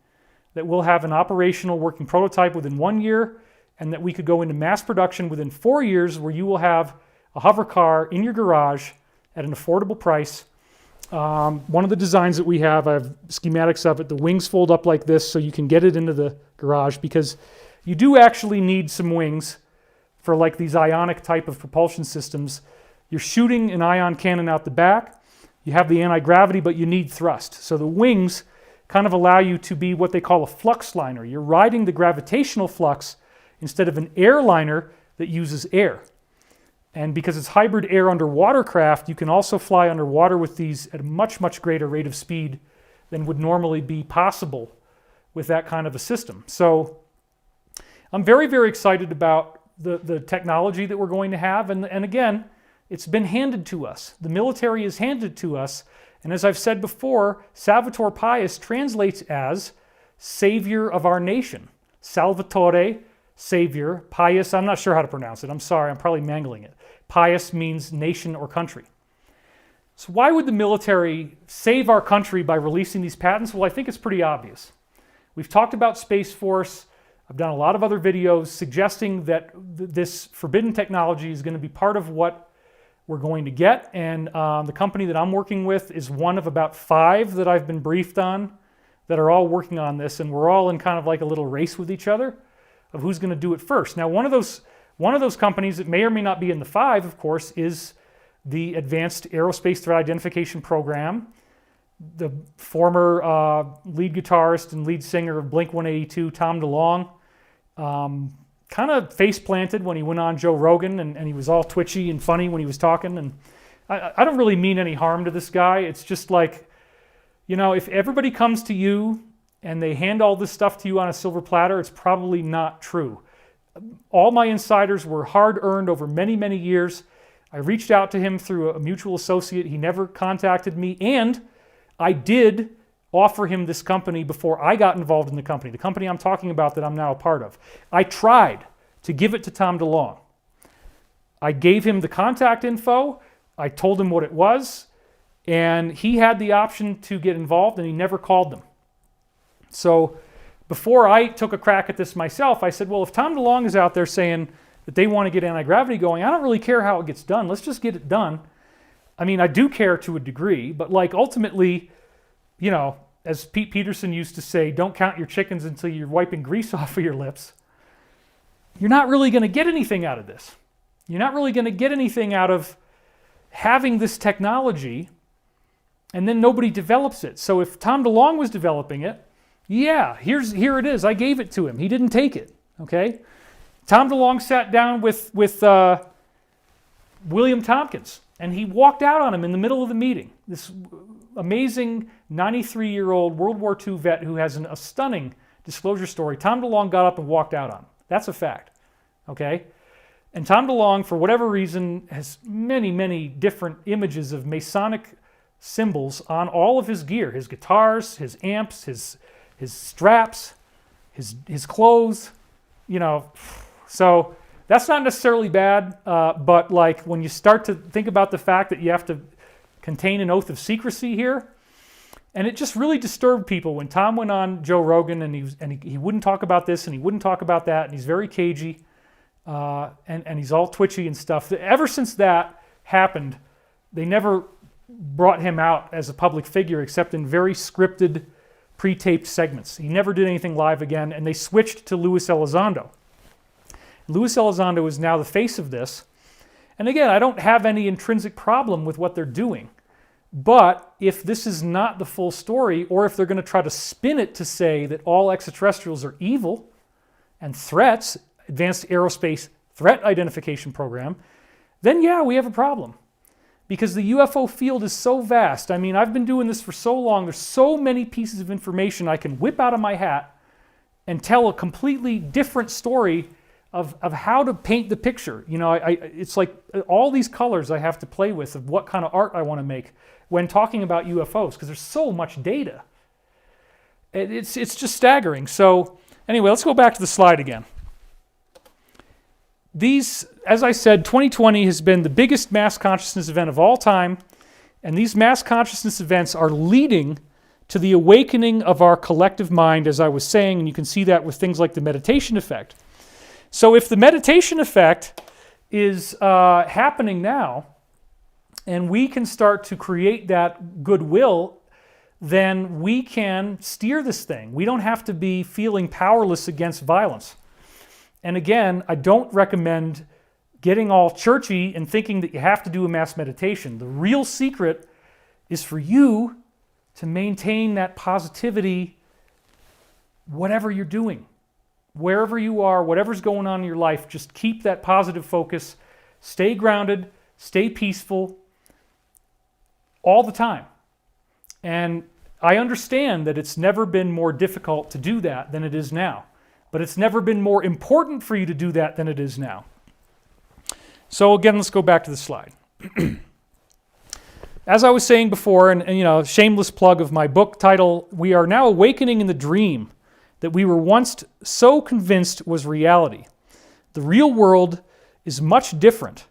that we'll have an operational working prototype within 1 year, and that we could go into mass production within 4 years, where you will have a hover car in your garage at an affordable price. One of the designs that we have, I have schematics of it, the wings fold up like this so you can get it into the garage, because you do actually need some wings for like these ionic type of propulsion systems. You're shooting an ion cannon out the back, you have the anti-gravity, but you need thrust. So the wings kind of allow you to be what they call a flux liner. You're riding the gravitational flux instead of an airliner that uses air. And because it's hybrid air underwater craft, you can also fly underwater with these at a much, much greater rate of speed than would normally be possible with that kind of a system. So I'm very, very excited about the technology that we're going to have. And again, it's been handed to us. The military is handed to us. And as I've said before, Salvatore Pais translates as savior of our nation. Salvatore, savior. Pais, I'm not sure how to pronounce it. I'm sorry, I'm probably mangling it. Pais means nation or country. So why would the military save our country by releasing these patents? Well, I think it's pretty obvious. We've talked about Space Force. I've done a lot of other videos suggesting that this forbidden technology is going to be part of what we're going to get. And the company that I'm working with is one of about 5 that I've been briefed on that are all working on this. And we're all in kind of like a little race with each other of who's going to do it first. Now, one of those companies that may or may not be in the 5, of course, is the Advanced Aerospace Threat Identification Program. The former lead guitarist and lead singer of Blink-182, Tom DeLonge, kind of face planted when he went on Joe Rogan, and he was all twitchy and funny when he was talking. And I don't really mean any harm to this guy. It's just like, you know, if everybody comes to you and they hand all this stuff to you on a silver platter, it's probably not true. All my insiders were hard-earned over many, many years. I reached out to him through a mutual associate. He never contacted me, and I did offer him this company before I got involved in the company I'm talking about that I'm now a part of. I tried to give it to Tom DeLonge. I gave him the contact info. I told him what it was, and he had the option to get involved, and he never called them. So before I took a crack at this myself, I said, well, if Tom DeLonge is out there saying that they want to get anti-gravity going, I don't really care how it gets done. Let's just get it done. I mean, I do care to a degree, but like ultimately, you know, as Pete Peterson used to say, don't count your chickens until you're wiping grease off of your lips. You're not really going to get anything out of this. You're not really going to get anything out of having this technology and then nobody develops it. So if Tom DeLonge was developing it, yeah, here it is. I gave it to him. He didn't take it, okay? Tom DeLonge sat down with William Tompkins, and he walked out on him in the middle of the meeting. This amazing 93-year-old World War II vet who has a stunning disclosure story. Tom DeLonge got up and walked out on him. That's a fact, okay? And Tom DeLonge, for whatever reason, has many, many different images of Masonic symbols on all of his gear, his guitars, his amps, his straps, his clothes, you know. So that's not necessarily bad, but like when you start to think about the fact that you have to contain an oath of secrecy here, and it just really disturbed people when Tom went on Joe Rogan and he wouldn't talk about this and he wouldn't talk about that, and he's very cagey, and he's all twitchy and stuff. Ever since that happened, they never brought him out as a public figure except in very scripted, pre-taped segments. He never did anything live again, and they switched to Luis Elizondo. Luis Elizondo is now the face of this. And again, I don't have any intrinsic problem with what they're doing. But if this is not the full story, or if they're going to try to spin it to say that all extraterrestrials are evil and threats, Advanced Aerospace Threat Identification Program, then yeah, we have a problem. Because the UFO field is so vast. I mean, I've been doing this for so long. There's so many pieces of information I can whip out of my hat and tell a completely different story of how to paint the picture. You know, it's like all these colors I have to play with of what kind of art I want to make when talking about UFOs, because there's so much data. It's just staggering. So anyway, let's go back to the slide again. these, as I said, 2020 has been the biggest mass consciousness event of all time, and these mass consciousness events are leading to the awakening of our collective mind, as I was saying, and you can see that with things like the meditation effect. So if the meditation effect is happening now, and we can start to create that goodwill, then we can steer this thing. We don't have to be feeling powerless against violence. And again, I don't recommend getting all churchy and thinking that you have to do a mass meditation. The real secret is for you to maintain that positivity, whatever you're doing, wherever you are, whatever's going on in your life, just keep that positive focus, stay grounded, stay peaceful all the time. And I understand that it's never been more difficult to do that than it is now. But it's never been more important for you to do that than it is now. So again, let's go back to the slide. As I was saying before, and shameless plug of my book title, we are now awakening in the dream that we were once so convinced was reality. The real world is much different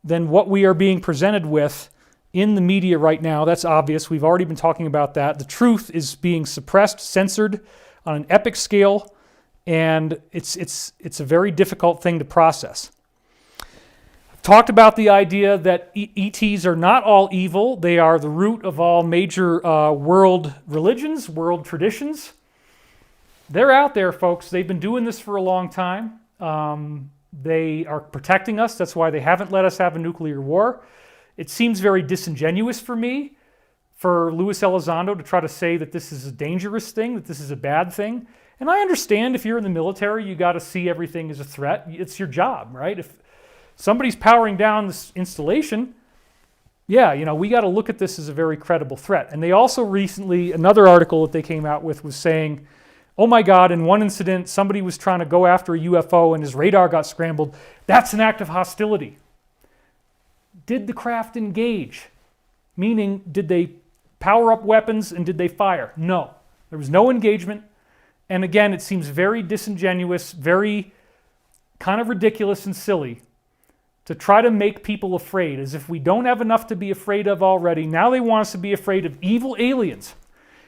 than what we are being presented with in the media right now. That's obvious. We've already been talking about that. The truth is being suppressed, censored on an epic scale, and it's a very difficult thing to process. I've talked about the idea that ETs are not all evil. They are the root of all major world religions, world traditions. They're out there, folks. They've been doing this for a long time. They are protecting us. That's why they haven't let us have a nuclear war. It seems very disingenuous for me, for Luis Elizondo to try to say that this is a dangerous thing, that this is a bad thing. And I understand if you're in the military, you got to see everything as a threat. It's your job, right? If somebody's powering down this installation, we got to look at this as a very credible threat. And they also recently, another article that they came out with was saying, oh my God, in one incident, somebody was trying to go after a UFO and his radar got scrambled. That's an act of hostility. Did the craft engage? Meaning, did they power up weapons and did they fire? No. There was no engagement. And again, it seems very disingenuous, very kind of ridiculous and silly to try to make people afraid, as if we don't have enough to be afraid of already. Now they want us to be afraid of evil aliens,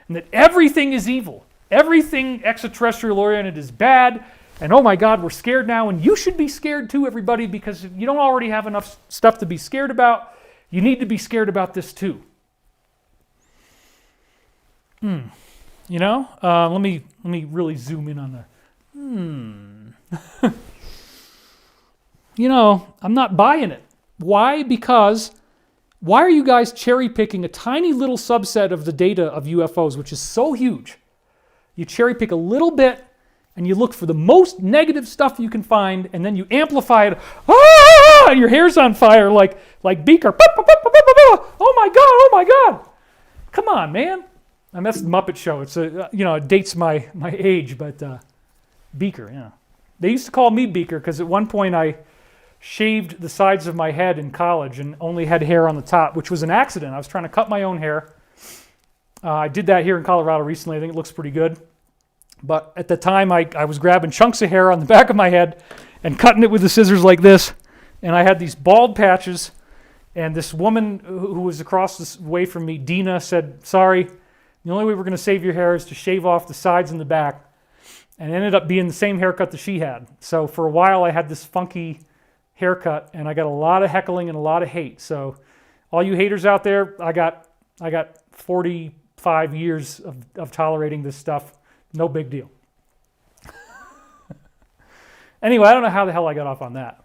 and that everything is evil. Everything extraterrestrial oriented is bad, and oh my God, we're scared now, and you should be scared too, everybody, because if you don't already have enough stuff to be scared about, you need to be scared about this too. Let me really zoom in on the I'm not buying it. Why? Because why are you guys cherry picking a tiny little subset of the data of UFOs, which is so huge? You cherry pick a little bit and you look for the most negative stuff you can find, and then you amplify it. And your hair's on fire like Beaker. Oh my God. Come on, man. And that's the Muppet Show. It's it dates my age, but Beaker, yeah. They used to call me Beaker because at one point I shaved the sides of my head in college and only had hair on the top, which was an accident. I was trying to cut my own hair. I did that here in Colorado recently. I think it looks pretty good. But at the time, I was grabbing chunks of hair on the back of my head and cutting it with the scissors like this. And I had these bald patches. And this woman who was across the way from me, Dina, said, sorry, the only way we're going to save your hair is to shave off the sides and the back. And it ended up being the same haircut that she had. So for a while, I had this funky haircut, and I got a lot of heckling and a lot of hate. So all you haters out there, I got 45 years of tolerating this stuff. No big deal. Anyway, I don't know how the hell I got off on that.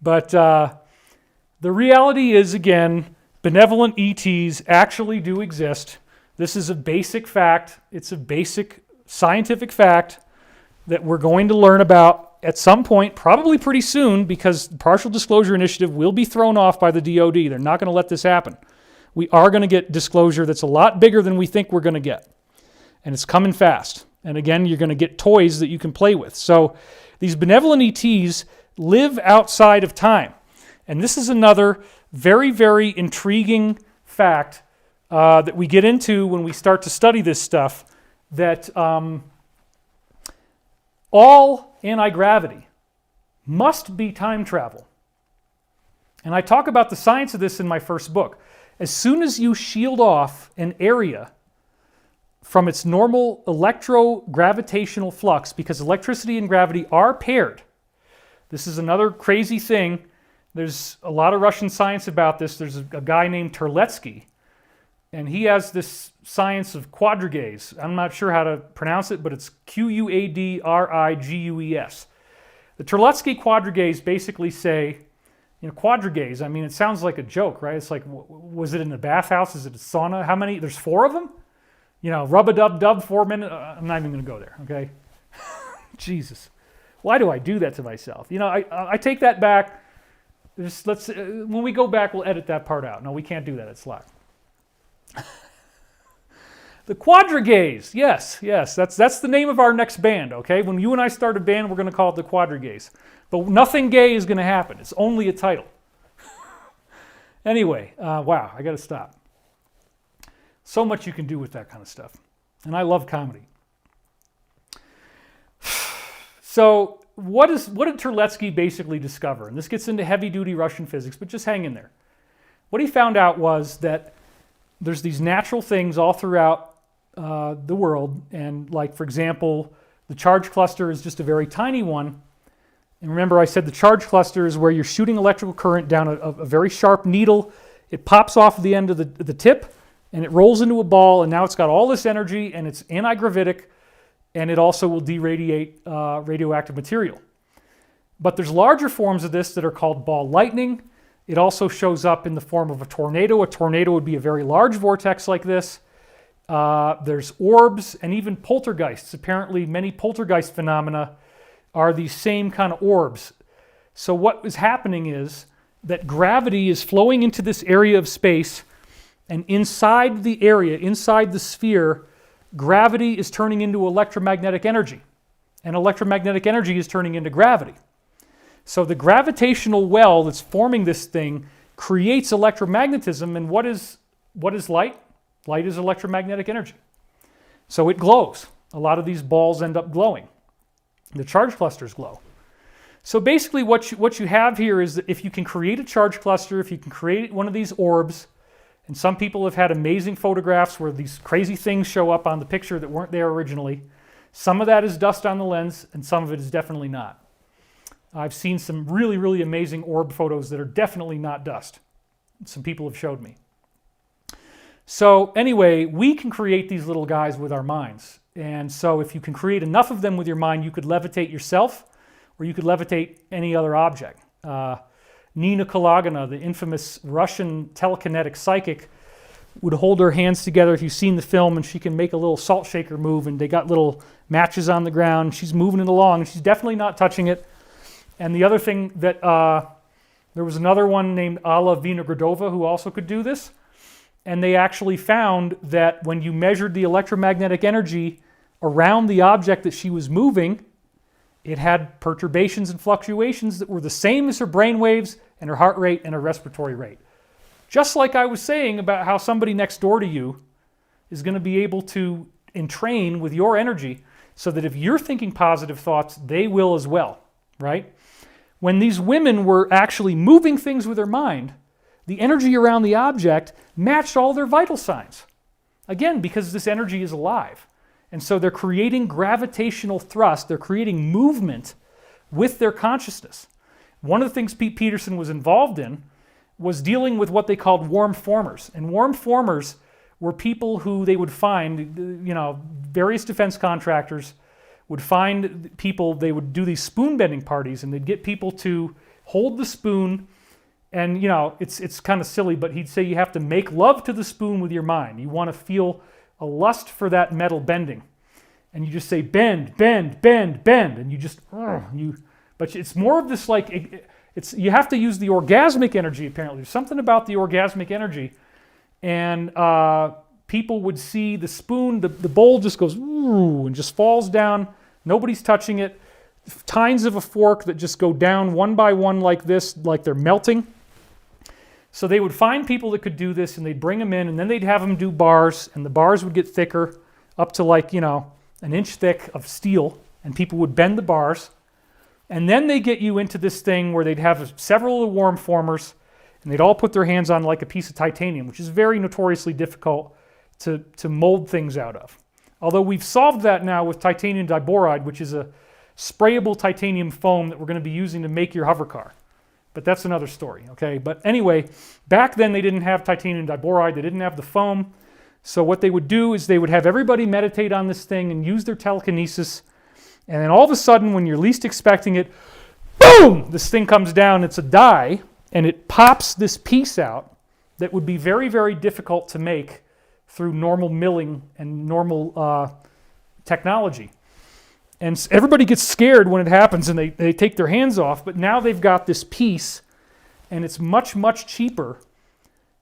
But the reality is, again, benevolent ETs actually do exist. This is a basic fact. It's a basic scientific fact that we're going to learn about at some point, probably pretty soon, because the Partial Disclosure Initiative will be thrown off by the DoD. They're not going to let this happen. We are going to get disclosure that's a lot bigger than we think we're going to get. And it's coming fast. And again, you're going to get toys that you can play with. So these benevolent ETs live outside of time. And this is another very, very intriguing fact that we get into when we start to study this stuff, that all anti-gravity, must be time travel. And I talk about the science of this in my first book. As soon as you shield off an area from its normal electrogravitational flux, because electricity and gravity are paired. This is another crazy thing. There's a lot of Russian science about this. There's a guy named Terletsky, and he has this science of quadrigays. I'm not sure how to pronounce it, but it's Quadriges. The Terletsky quadrigays basically say, quadrigays, I mean, it sounds like a joke, right? It's like, was it in a bathhouse? Is it a sauna? How many? There's 4 of them? Rub-a-dub-dub, 4 minutes. I'm not even going to go there, okay? Jesus. Why do I do that to myself? I take that back. When we go back, we'll edit that part out. No, we can't do that. It's live. The Quadrigays. Yes. That's the name of our next band, okay? When you and I start a band, we're going to call it the Quadrigays. But nothing gay is going to happen. It's only a title. Anyway, wow, I got to stop. So much you can do with that kind of stuff. And I love comedy. So what did Terletsky basically discover? And this gets into heavy-duty Russian physics, but just hang in there. What he found out was that there's these natural things all throughout the world. And like, for example, the charge cluster is just a very tiny one. And remember I said the charge cluster is where you're shooting electrical current down a very sharp needle. It pops off the end of the tip, and it rolls into a ball, and now it's got all this energy, and it's anti-gravitic, and it also will deradiate radioactive material. But there's larger forms of this that are called ball lightning. It also shows up in the form of a tornado. A tornado would be a very large vortex like this. There's orbs and even poltergeists. Apparently, many poltergeist phenomena are these same kind of orbs. So what is happening is that gravity is flowing into this area of space, and inside the area, inside the sphere, gravity is turning into electromagnetic energy, and electromagnetic energy is turning into gravity. So the gravitational well that's forming this thing creates electromagnetism, and what is light? Light is electromagnetic energy. So it glows. A lot of these balls end up glowing. The charge clusters glow. So basically what you have here is that if you can create a charge cluster, if you can create one of these orbs, and some people have had amazing photographs where these crazy things show up on the picture that weren't there originally. Some of that is dust on the lens, and some of it is definitely not. I've seen some really, really amazing orb photos that are definitely not dust. Some people have showed me. So anyway, we can create these little guys with our minds. And so if you can create enough of them with your mind, you could levitate yourself, or you could levitate any other object. Nina Kalagina, the infamous Russian telekinetic psychic, would hold her hands together if you've seen the film, and she can make a little salt shaker move, and they got little matches on the ground. She's moving it along, and she's definitely not touching it. And the other thing that, there was another one named Alla Vinogradova who also could do this. And they actually found that when you measured the electromagnetic energy around the object that she was moving, it had perturbations and fluctuations that were the same as her brain waves and her heart rate and her respiratory rate. Just like I was saying about how somebody next door to you is going to be able to entrain with your energy so that if you're thinking positive thoughts, they will as well, right? When these women were actually moving things with their mind, the energy around the object matched all their vital signs. Again, because this energy is alive. And so they're creating gravitational thrust, they're creating movement with their consciousness. One of the things Pete Peterson was involved in was dealing with what they called warm formers. And warm formers were people who they would find, various defense contractors would find people, they would do these spoon bending parties, and they'd get people to hold the spoon. And, it's kind of silly, but he'd say you have to make love to the spoon with your mind. You want to feel a lust for that metal bending. And you just say, bend, bend, bend, bend. And you just, but it's more of this you have to use the orgasmic energy, apparently. There's something about the orgasmic energy. And people would see the spoon, the bowl just goes, and just falls down. Nobody's touching it. Tines of a fork that just go down one by one like this, like they're melting. So they would find people that could do this, and they'd bring them in, and then they'd have them do bars, and the bars would get thicker, up to an inch thick of steel, and people would bend the bars, And then they get you into this thing where they'd have several of the warm formers, and they'd all put their hands on like a piece of titanium, which is very notoriously difficult to mold things out of. Although we've solved that now with titanium diboride, which is a sprayable titanium foam that we're going to be using to make your hover car. But that's another story, okay? But anyway, back then they didn't have titanium diboride, they didn't have the foam. So what they would do is they would have everybody meditate on this thing and use their telekinesis. And then all of a sudden, when you're least expecting it, boom! This thing comes down, it's a die, and it pops this piece out that would be very, very difficult to make through normal milling and normal technology. And everybody gets scared when it happens and they take their hands off, but now they've got this piece, and it's much, much cheaper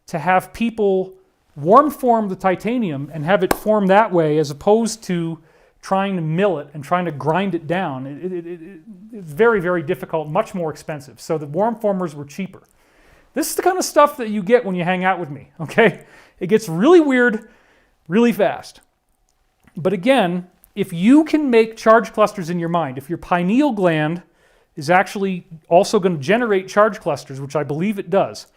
to have people warm form the titanium and have it form that way as opposed to trying to mill it and trying to grind it down. It's very, very difficult, much more expensive. So the warm formers were cheaper. This is the kind of stuff that you get when you hang out with me, okay? It gets really weird really fast. But again, if you can make charge clusters in your mind, if your pineal gland is actually also going to generate charge clusters, which I believe it does.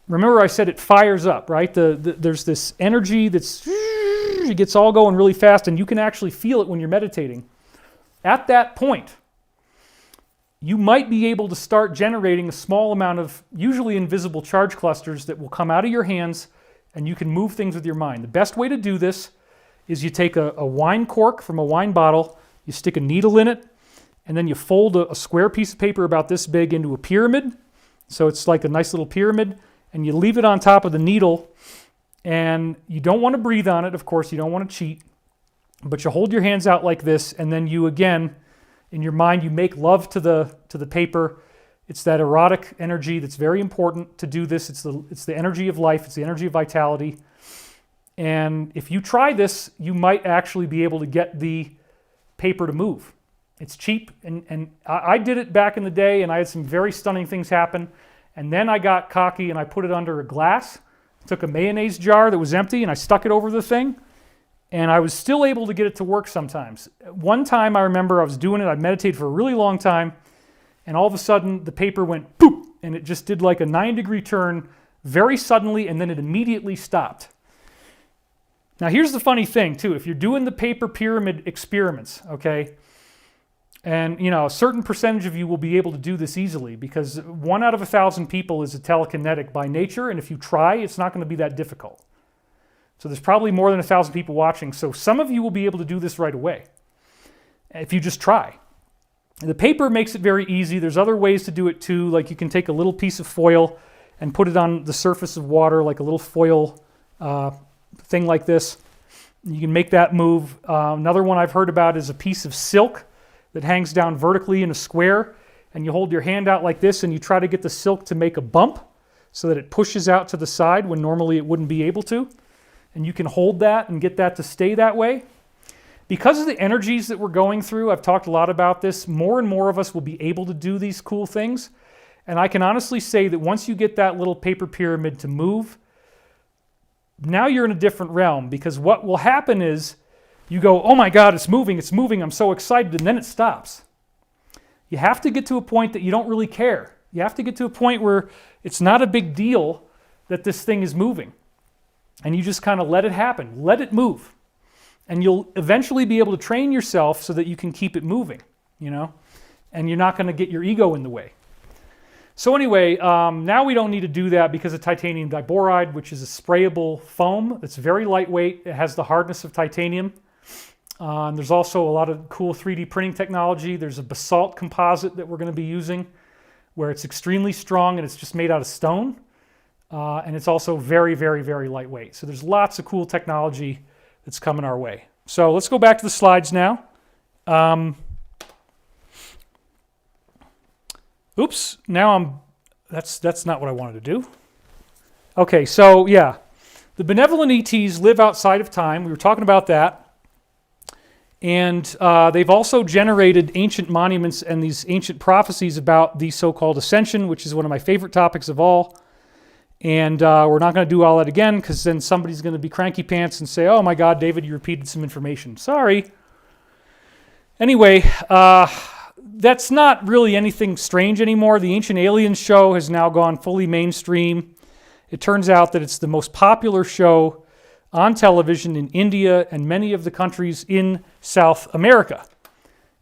Remember I said it fires up, right? There's this energy it gets all going really fast, and you can actually feel it when you're meditating. At that point, you might be able to start generating a small amount of usually invisible charge clusters that will come out of your hands, and you can move things with your mind. The best way to do this is you take a wine cork from a wine bottle, you stick a needle in it, and then you fold a square piece of paper about this big into a pyramid. So it's like a nice little pyramid, and you leave it on top of the needle, and you don't want to breathe on it, of course, you don't want to cheat, but you hold your hands out like this, and then you again, in your mind, you make love to the paper. It's that erotic energy that's very important to do this. It's the energy of life, it's the energy of vitality. And if you try this, you might actually be able to get the paper to move. It's cheap, and I did it back in the day, and I had some very stunning things happen. And then I got cocky, and I put it under a glass, took a mayonnaise jar that was empty, and I stuck it over the thing, and I was still able to get it to work sometimes. One time I remember I was doing it, I meditated for a really long time, and all of a sudden the paper went boop, and it just did like a 9-degree turn very suddenly, and then it immediately stopped. Now here's the funny thing too, if you're doing the paper pyramid experiments, okay, and a certain percentage of you will be able to do this easily because 1 out of 1,000 people is a telekinetic by nature, and if you try, it's not going to be that difficult. So there's probably more than 1,000 people watching, so some of you will be able to do this right away if you just try. The paper makes it very easy. There's other ways to do it too, like you can take a little piece of foil and put it on the surface of water, like a little foil thing like this. You can make that move. Another one I've heard about is a piece of silk that hangs down vertically in a square, and you hold your hand out like this and you try to get the silk to make a bump so that it pushes out to the side when normally it wouldn't be able to. And you can hold that and get that to stay that way. Because of the energies that we're going through, I've talked a lot about this, more and more of us will be able to do these cool things. And I can honestly say that once you get that little paper pyramid to move, now you're in a different realm, because what will happen is you go, oh my God, it's moving, I'm so excited, and then it stops. You have to get to a point that you don't really care. You have to get to a point where it's not a big deal that this thing is moving. And you just kind of let it happen, let it move. And you'll eventually be able to train yourself so that you can keep it moving, and you're not going to get your ego in the way. So anyway, now we don't need to do that because of titanium diboride, which is a sprayable foam that's very lightweight. It has the hardness of titanium. And there's also a lot of cool 3D printing technology. There's a basalt composite that we're going to be using where it's extremely strong and it's just made out of stone. And it's also very, very, very lightweight. So there's lots of cool technology that's coming our way. So let's go back to the slides now. Oops, now that's not what I wanted to do. Okay, so yeah, the benevolent ETs live outside of time. We were talking about that. And they've also generated ancient monuments and these ancient prophecies about the so-called ascension, which is one of my favorite topics of all. And we're not going to do all that again because then somebody's going to be cranky pants and say, oh my God, David, you repeated some information. Sorry. Anyway, that's not really anything strange anymore. The Ancient Aliens show has now gone fully mainstream. It turns out that it's the most popular show on television in India and many of the countries in South America.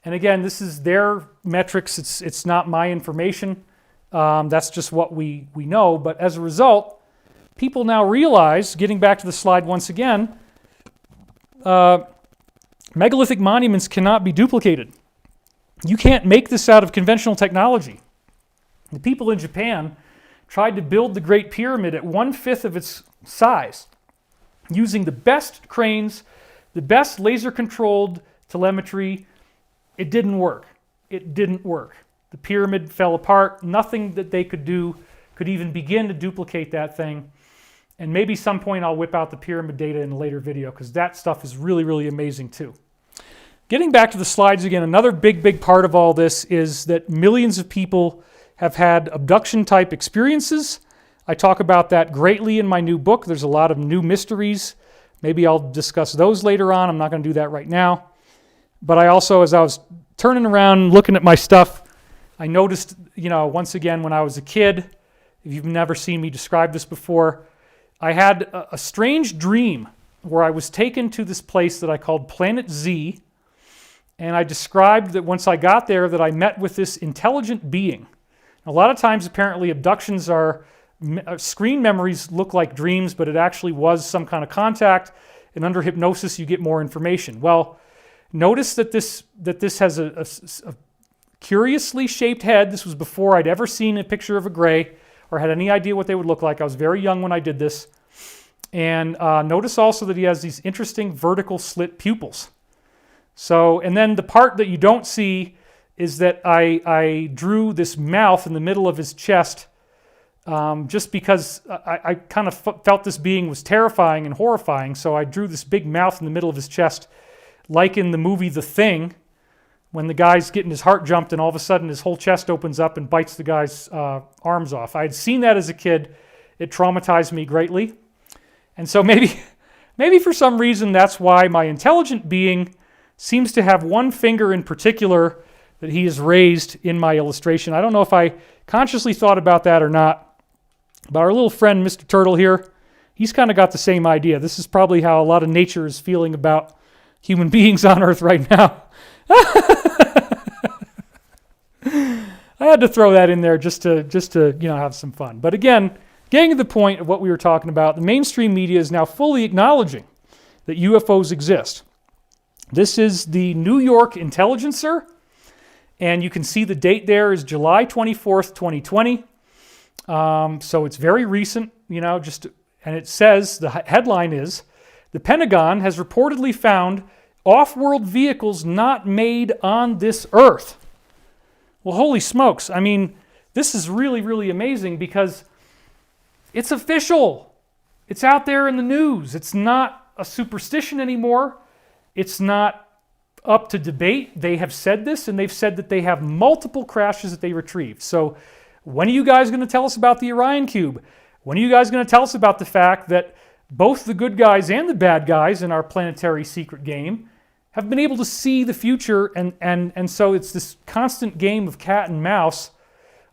And again, this is their metrics. It's not my information. That's just what we know. But as a result, people now realize, getting back to the slide once again, megalithic monuments cannot be duplicated. You can't make this out of conventional technology. The people in Japan tried to build the Great Pyramid at 1/5 of its size, using the best cranes, the best laser-controlled telemetry. It didn't work. It didn't work. The pyramid fell apart. Nothing that they could do could even begin to duplicate that thing. And maybe some point I'll whip out the pyramid data in a later video, because that stuff is really, really amazing too. Getting back to the slides again, another big part of all this is that millions of people have had abduction-type experiences. I talk about that greatly in my new book. There's a lot of new mysteries. Maybe I'll discuss those later on. I'm not going to do that right now. But I also, as I was turning around looking at my stuff, I noticed, once again, when I was a kid, if you've never seen me describe this before, I had a strange dream where I was taken to this place that I called Planet Z. And I described that once I got there that I met with this intelligent being. A lot of times, apparently, abductions are, screen memories look like dreams, but it actually was some kind of contact. And under hypnosis, you get more information. Well, notice that this has a curiously shaped head. This was before I'd ever seen a picture of a gray or had any idea what they would look like. I was very young when I did this. And notice also that he has these interesting vertical slit pupils. So, and then the part that you don't see is that I drew this mouth in the middle of his chest just because I kind of felt this being was terrifying and horrifying. So I drew this big mouth in the middle of his chest, like in the movie The Thing, when the guy's getting his heart jumped and all of a sudden his whole chest opens up and bites the guy's arms off. I had seen that as a kid. It traumatized me greatly. And so maybe for some reason that's why my intelligent being seems to have one finger in particular that he has raised in my illustration. I don't know if I consciously thought about that or not, but our little friend, Mr. Turtle here, he's kind of got the same idea. This is probably how a lot of nature is feeling about human beings on Earth right now. I had to throw that in there just to have some fun. But again, getting to the point of what we were talking about, the mainstream media is now fully acknowledging that UFOs exist. This is the New York Intelligencer, and you can see the date there is July 24th, 2020. So it's very recent, and it says, the headline is, the Pentagon has reportedly found off-world vehicles not made on this Earth. Well, holy smokes. I mean, this is really, really amazing because it's official. It's out there in the news. It's not a superstition anymore. It's not up to debate. They have said this, and they've said that they have multiple crashes that they retrieved. So when are you guys going to tell us about the Orion Cube? When are you guys going to tell us about the fact that both the good guys and the bad guys in our planetary secret game have been able to see the future, and so it's this constant game of cat and mouse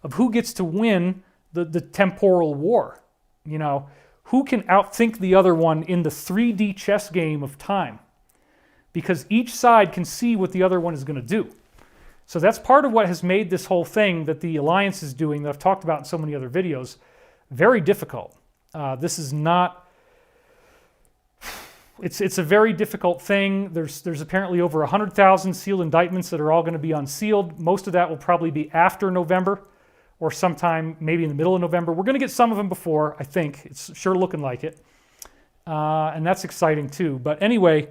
of who gets to win the temporal war. Who can outthink the other one in the 3D chess game of time? Because each side can see what the other one is going to do. So that's part of what has made this whole thing that the Alliance is doing, that I've talked about in so many other videos, very difficult. This is not... It's a very difficult thing. There's apparently over 100,000 sealed indictments that are all going to be unsealed. Most of that will probably be after November or sometime maybe in the middle of November. We're going to get some of them before, I think. It's sure looking like it. And that's exciting too. But anyway,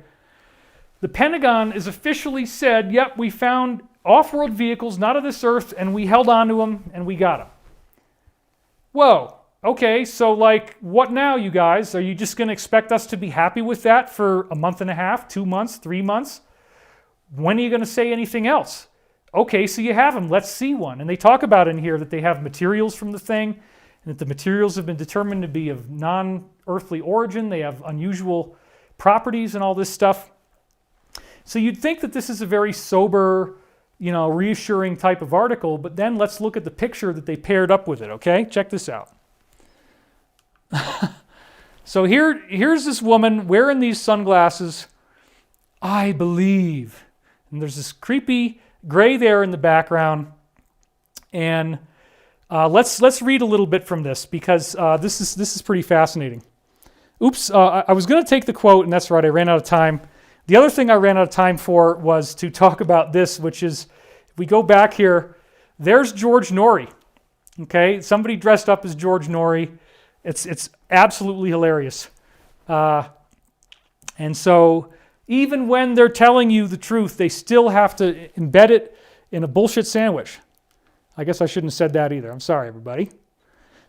the Pentagon has officially said, yep, we found off-world vehicles not of this Earth, and we held on to them, and we got them. Whoa. Okay, so what now, you guys? Are you just going to expect us to be happy with that for a month and a half, 2 months, 3 months? When are you going to say anything else? Okay, so you have them. Let's see one. And they talk about in here that they have materials from the thing, and that the materials have been determined to be of non-earthly origin. They have unusual properties and all this stuff. So you'd think that this is a very sober, reassuring type of article, but then let's look at the picture that they paired up with it, okay? Check this out. So here's this woman wearing these sunglasses. I believe. And there's this creepy gray there in the background. And let's read a little bit from this, because this is pretty fascinating. Oops, I was going to take the quote, and that's right, I ran out of time. The other thing I ran out of time for was to talk about this, which is, if we go back here, there's George Norrie. Okay, somebody dressed up as George Norrie. It's absolutely hilarious. And so even when they're telling you the truth, they still have to embed it in a bullshit sandwich. I guess I shouldn't have said that either. I'm sorry, everybody.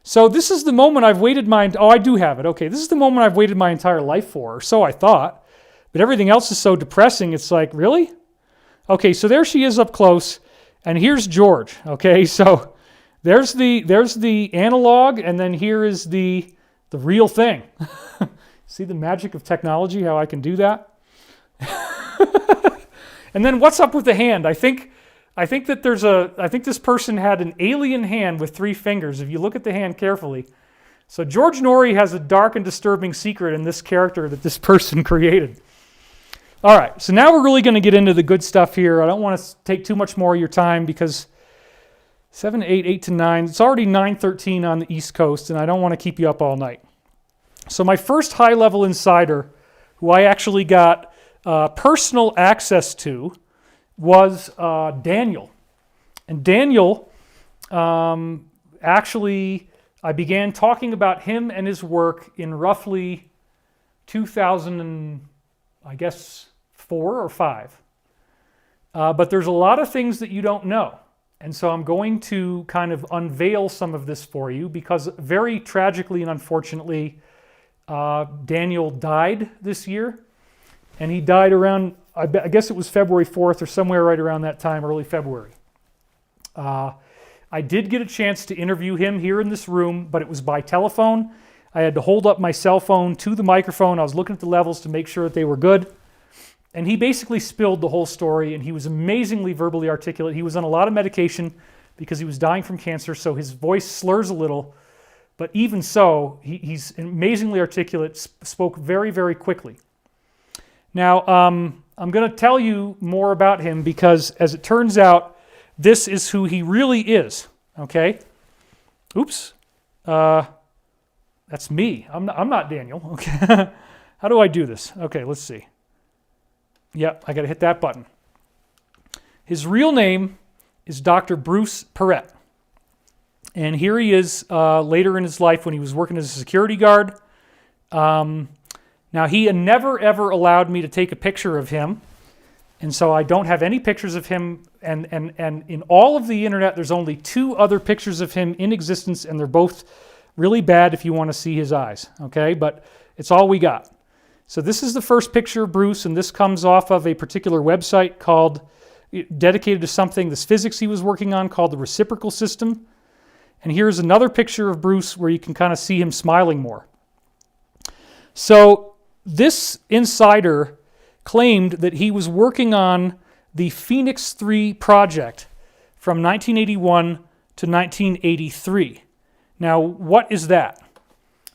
So this is the moment I've waited I do have it. Okay, this is the moment I've waited my entire life for, or so I thought. But everything else is so depressing, it's like, really? Okay, so there she is up close, and here's George. Okay, so there's the analog, and then here is the real thing. See the magic of technology, how I can do that? And then what's up with the hand? I think that I think this person had an alien hand with 3 fingers, if you look at the hand carefully. So George Norrie has a dark and disturbing secret in this character that this person created. All right, so now we're really going to get into the good stuff here. I don't want to take too much more of your time, because 7 to 8, 8 to 9, it's already 9:13 on the East Coast, and I don't want to keep you up all night. So my first high-level insider, who I actually got personal access to, was Daniel. And Daniel, actually, I began talking about him and his work in roughly 2004 or 5. But there's a lot of things that you don't know. And so I'm going to kind of unveil some of this for you, because very tragically and unfortunately, Daniel died this year. And he died around, I guess it was February 4th or somewhere right around that time, early February. I did get a chance to interview him here in this room, but it was by telephone. I had to hold up my cell phone to the microphone. I was looking at the levels to make sure that they were good. And he basically spilled the whole story, and he was amazingly verbally articulate. He was on a lot of medication because he was dying from cancer, so his voice slurs a little. But even so, he's amazingly articulate, spoke very, very quickly. Now, I'm going to tell you more about him, because as it turns out, this is who he really is, okay? Oops. That's me. I'm not Daniel, okay? How do I do this? Okay, let's see. Yep, I got to hit that button. His real name is Dr. Bruce Perrett. And here he is later in his life when he was working as a security guard. Now, he never, ever allowed me to take a picture of him. And so I don't have any pictures of him. And in all of the internet, there's only 2 other pictures of him in existence, and they're both really bad if you want to see his eyes, okay? But it's all we got. So this is the first picture of Bruce, and this comes off of a particular website dedicated to something, this physics he was working on, called the reciprocal system. And here's another picture of Bruce where you can kind of see him smiling more. So this insider claimed that he was working on the Phoenix 3 project from 1981 to 1983. Now, what is that?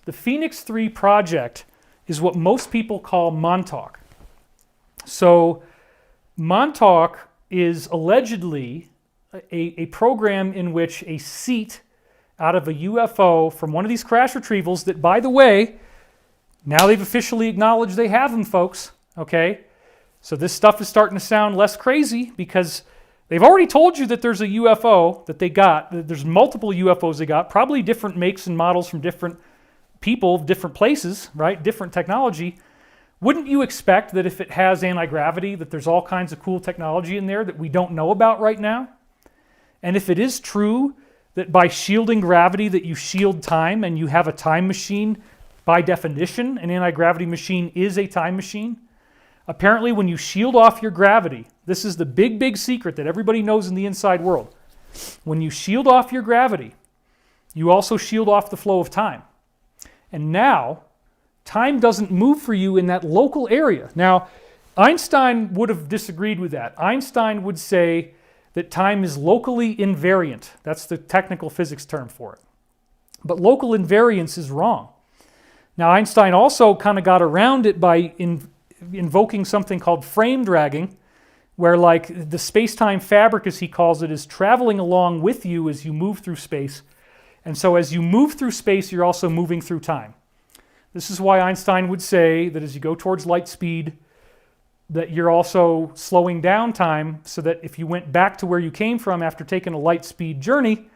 The Phoenix 3 project is what most people call Montauk. So Montauk is allegedly a program in which a seat out of a UFO from one of these crash retrievals that, by the way, now they've officially acknowledged they have them, folks, okay? So this stuff is starting to sound less crazy, because they've already told you that there's a UFO that they got. There's multiple UFOs they got, probably different makes and models from different people, different places, right? Different technology. Wouldn't you expect that if it has anti-gravity, that there's all kinds of cool technology in there that we don't know about right now? And if it is true that by shielding gravity that you shield time and you have a time machine, by definition, an anti-gravity machine is a time machine. Apparently, when you shield off your gravity, this is the big, big secret that everybody knows in the inside world. When you shield off your gravity, you also shield off the flow of time. And now, time doesn't move for you in that local area. Now, Einstein would have disagreed with that. Einstein would say that time is locally invariant. That's the technical physics term for it. But local invariance is wrong. Now, Einstein also kind of got around it by invoking something called frame dragging, where like the space-time fabric, as he calls it, is traveling along with you as you move through space. And so as you move through space, you're also moving through time. This is why Einstein would say that as you go towards light speed, that you're also slowing down time, so that if you went back to where you came from after taking a light speed journey,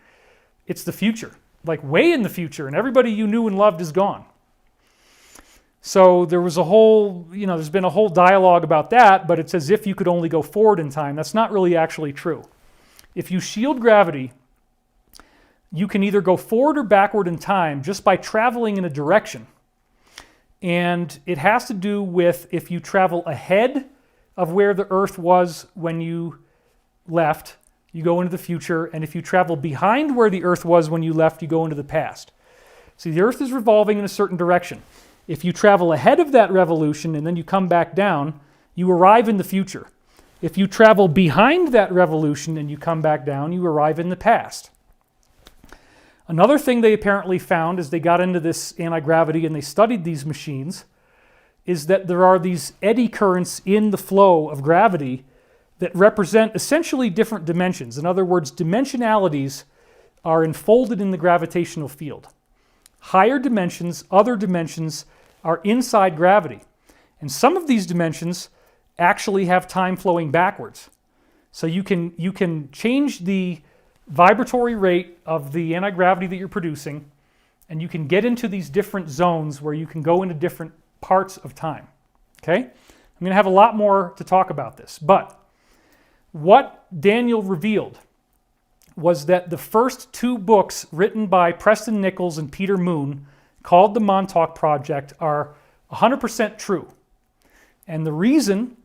it's the future, like way in the future, and everybody you knew and loved is gone. So there was a whole, there's been a whole dialogue about that, but it's as if you could only go forward in time. That's not really actually true. If you shield gravity, you can either go forward or backward in time just by traveling in a direction. And it has to do with if you travel ahead of where the Earth was when you left, you go into the future. And if you travel behind where the Earth was when you left, you go into the past. See, the Earth is revolving in a certain direction. If you travel ahead of that revolution and then you come back down, you arrive in the future. If you travel behind that revolution and you come back down, you arrive in the past. Another thing they apparently found as they got into this anti-gravity and they studied these machines is that there are these eddy currents in the flow of gravity that represent essentially different dimensions. In other words, dimensionalities are enfolded in the gravitational field. Higher dimensions, other dimensions, are inside gravity. And some of these dimensions actually have time flowing backwards. So you can change the vibratory rate of the anti-gravity that you're producing, and you can get into these different zones where you can go into different parts of time. Okay? I'm going to have a lot more to talk about this, but what Daniel revealed was that the first two books written by Preston Nichols and Peter Moon, called the Montauk Project, are 100% true. And the reason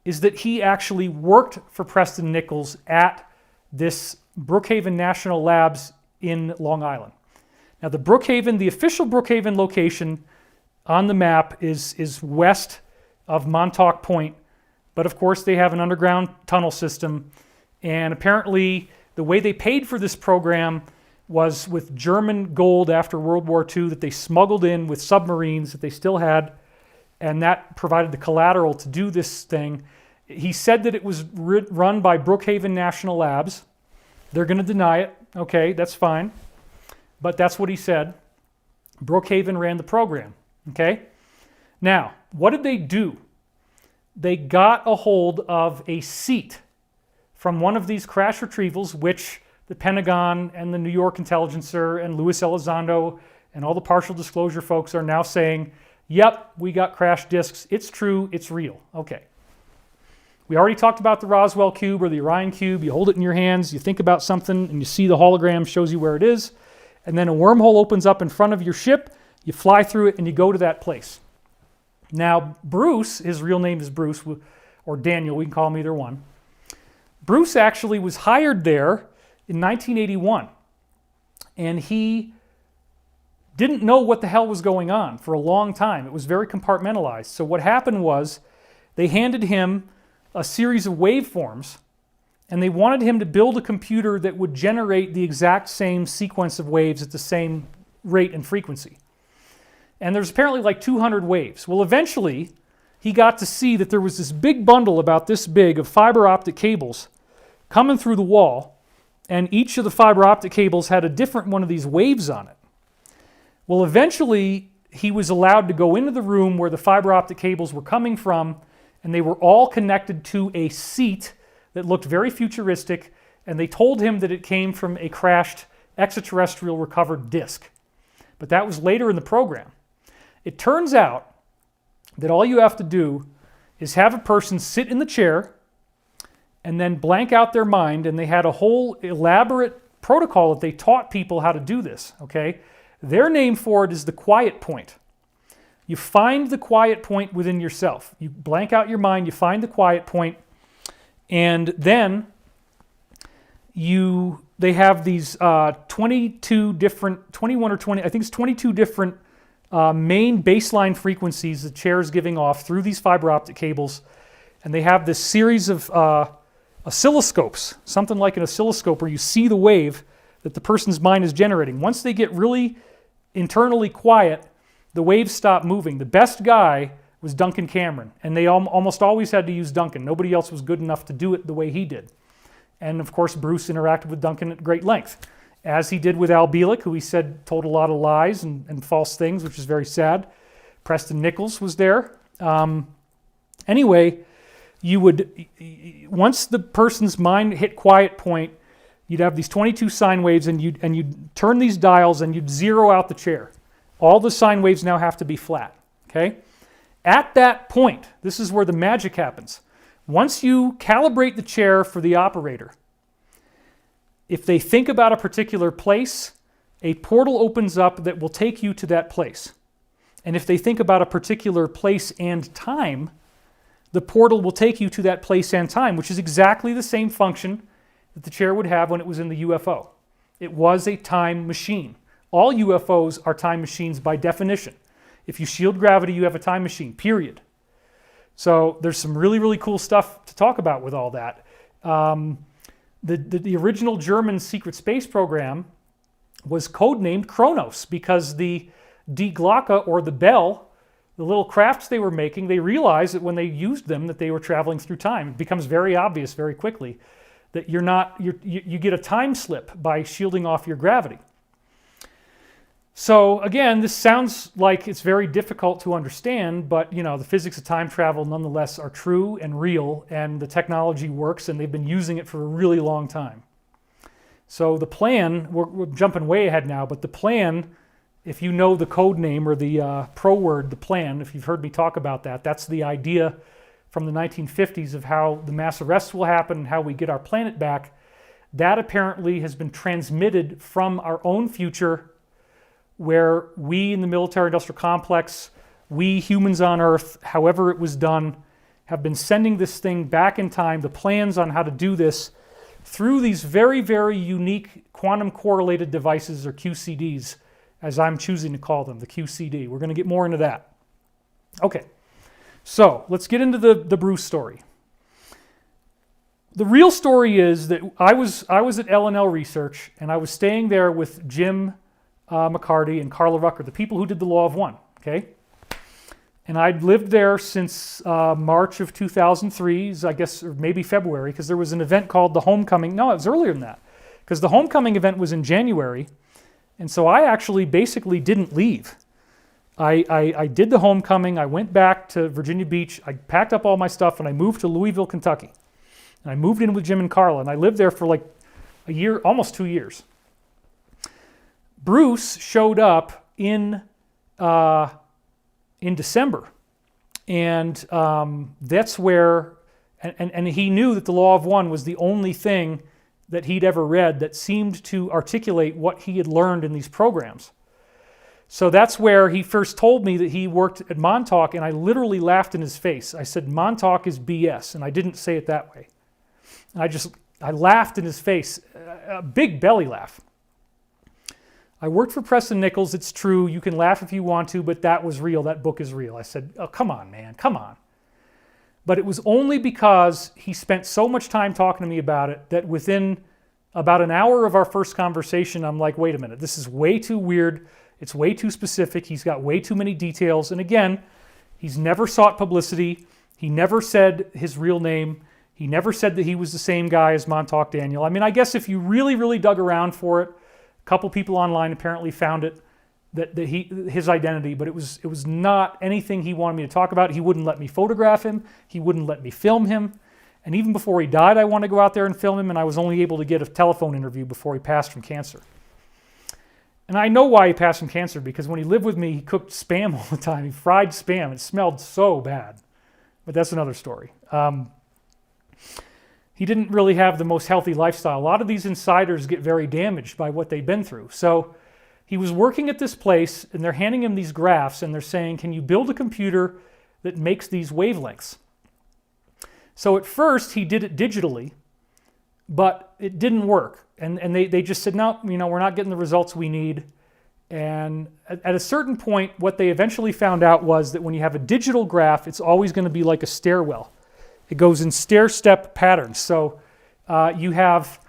is that he actually worked for Preston Nichols at this Brookhaven National Labs in Long Island. Now the official Brookhaven location on the map is west of Montauk Point, but of course they have an underground tunnel system, and apparently the way they paid for this program was with German gold after World War II that they smuggled in with submarines that they still had, and that provided the collateral to do this thing. He said that it was run by Brookhaven National Labs. They're going to deny it. Okay, that's fine. But that's what he said. Brookhaven ran the program. Okay? Now, what did they do? They got a hold of a seat from one of these crash retrievals, which the Pentagon and the New York Intelligencer and Luis Elizondo and all the partial disclosure folks are now saying, yep, we got crash disks. It's true. It's real. Okay. We already talked about the Roswell cube or the Orion cube. You hold it in your hands, you think about something, and you see the hologram shows you where it is. And then a wormhole opens up in front of your ship. You fly through it and you go to that place. Now, Bruce, his real name is Bruce, or Daniel, we can call him either one. Bruce actually was hired there in 1981, and he didn't know what the hell was going on for a long time. It was very compartmentalized. So what happened was they handed him a series of waveforms, and they wanted him to build a computer that would generate the exact same sequence of waves at the same rate and frequency. And there's apparently like 200 waves. Well, eventually, he got to see that there was this big bundle about this big of fiber optic cables coming through the wall, and each of the fiber optic cables had a different one of these waves on it. Well, eventually, he was allowed to go into the room where the fiber optic cables were coming from, and they were all connected to a seat that looked very futuristic, and they told him that it came from a crashed extraterrestrial recovered disk. But that was later in the program. It turns out that all you have to do is have a person sit in the chair and then blank out their mind, and they had a whole elaborate protocol that they taught people how to do this, okay? Their name for it is the quiet point. You find the quiet point within yourself. You blank out your mind, you find the quiet point, and then they have these 22 different, 21 or 20, I think it's 22 different main baseline frequencies the chair is giving off through these fiber optic cables, and they have this series of oscilloscopes, something like an oscilloscope where you see the wave that the person's mind is generating. Once they get really internally quiet, the waves stop moving. The best guy was Duncan Cameron, and they almost always had to use Duncan. Nobody else was good enough to do it the way he did. And of course, Bruce interacted with Duncan at great length, as he did with Al Bielek, who he said told a lot of lies and false things, which is very sad. Preston Nichols was there. Anyway, you would, once the person's mind hit quiet point, you'd have these 22 sine waves, and you'd turn these dials and you'd zero out the chair. All the sine waves now have to be flat, okay? At that point, this is where the magic happens. Once you calibrate the chair for the operator, if they think about a particular place, a portal opens up that will take you to that place. And if they think about a particular place and time, the portal will take you to that place and time, which is exactly the same function that the chair would have when it was in the UFO. It was a time machine. All UFOs are time machines by definition. If you shield gravity, you have a time machine, period. So there's some really, really cool stuff to talk about with all that. The original German secret space program was codenamed Kronos because the Die Glocke, or the bell, the little crafts they were making, they realized that when they used them that they were traveling through time. It becomes very obvious very quickly that you get a time slip by shielding off your gravity. So again, this sounds like it's very difficult to understand, but the physics of time travel nonetheless are true and real, and the technology works, and they've been using it for a really long time. So the plan, we're jumping way ahead now, but the plan, if you know the code name or the pro word, the plan, if you've heard me talk about that, that's the idea from the 1950s of how the mass arrests will happen and how we get our planet back. That apparently has been transmitted from our own future, where we in the military-industrial complex, we humans on Earth, however it was done, have been sending this thing back in time, the plans on how to do this, through these very, very unique quantum correlated devices, or QCDs, as I'm choosing to call them, the QCD. We're going to get more into that. Okay, so let's get into the Bruce story. The real story is that I was at L&L Research, and I was staying there with Jim McCarty and Carla Rucker, the people who did the Law of One, okay? And I'd lived there since March of 2003, I guess, or maybe February, because there was an event called the Homecoming. No, it was earlier than that, because the Homecoming event was in January, and so I actually basically didn't leave. I did the Homecoming, I went back to Virginia Beach, I packed up all my stuff, and I moved to Louisville, Kentucky. And I moved in with Jim and Carla, and I lived there for like a year, almost 2 years. Bruce showed up in December, and that's where, and he knew that the Law of One was the only thing that he'd ever read that seemed to articulate what he had learned in these programs. So that's where he first told me that he worked at Montauk, and I literally laughed in his face. I said, Montauk is BS, and I didn't say it that way. I laughed in his face, a big belly laugh. I worked for Preston Nichols, it's true, you can laugh if you want to, but that was real, that book is real. I said, oh, come on, man, come on. But it was only because he spent so much time talking to me about it that within about an hour of our first conversation, I'm like, wait a minute, this is way too weird, it's way too specific, he's got way too many details, and again, he's never sought publicity, he never said his real name, he never said that he was the same guy as Montauk Daniel. I mean, I guess if you really, really dug around for it, a couple people online apparently found it, his identity, but it was not anything he wanted me to talk about. He wouldn't let me photograph him. He wouldn't let me film him. And even before he died, I wanted to go out there and film him, and I was only able to get a telephone interview before he passed from cancer. And I know why he passed from cancer, because when he lived with me, he cooked Spam all the time. He fried Spam. It smelled so bad. But that's another story. He didn't really have the most healthy lifestyle. A lot of these insiders get very damaged by what they've been through. So he was working at this place, and they're handing him these graphs, and they're saying, can you build a computer that makes these wavelengths? So at first, he did it digitally, but it didn't work. And they just said, no, we're not getting the results we need. And at a certain point, what they eventually found out was that when you have a digital graph, it's always going to be like a stairwell. It goes in stair-step patterns. So you have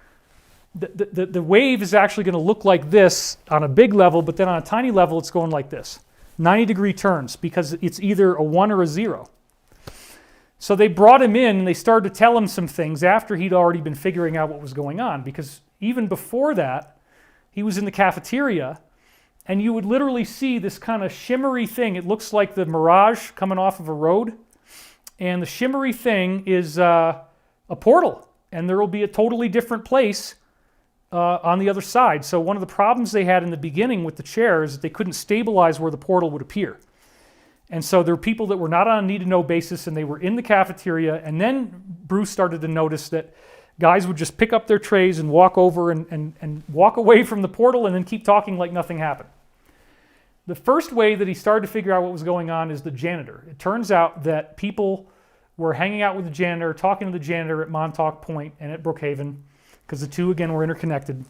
the wave is actually going to look like this on a big level, but then on a tiny level, it's going like this. 90-degree turns, because it's either a 1 or a 0. So they brought him in and they started to tell him some things after he'd already been figuring out what was going on, because even before that, he was in the cafeteria and you would literally see this kind of shimmery thing. It looks like the mirage coming off of a road, and the shimmery thing is a portal, and there will be a totally different place on the other side. So one of the problems they had in the beginning with the chair is that they couldn't stabilize where the portal would appear. And so there were people that were not on a need-to-know basis, and they were in the cafeteria, and then Bruce started to notice that guys would just pick up their trays and walk over and walk away from the portal and then keep talking like nothing happened. The first way that he started to figure out what was going on is the janitor. It turns out that people were hanging out with the janitor, talking to the janitor at Montauk Point and at Brookhaven, because the two, again, were interconnected.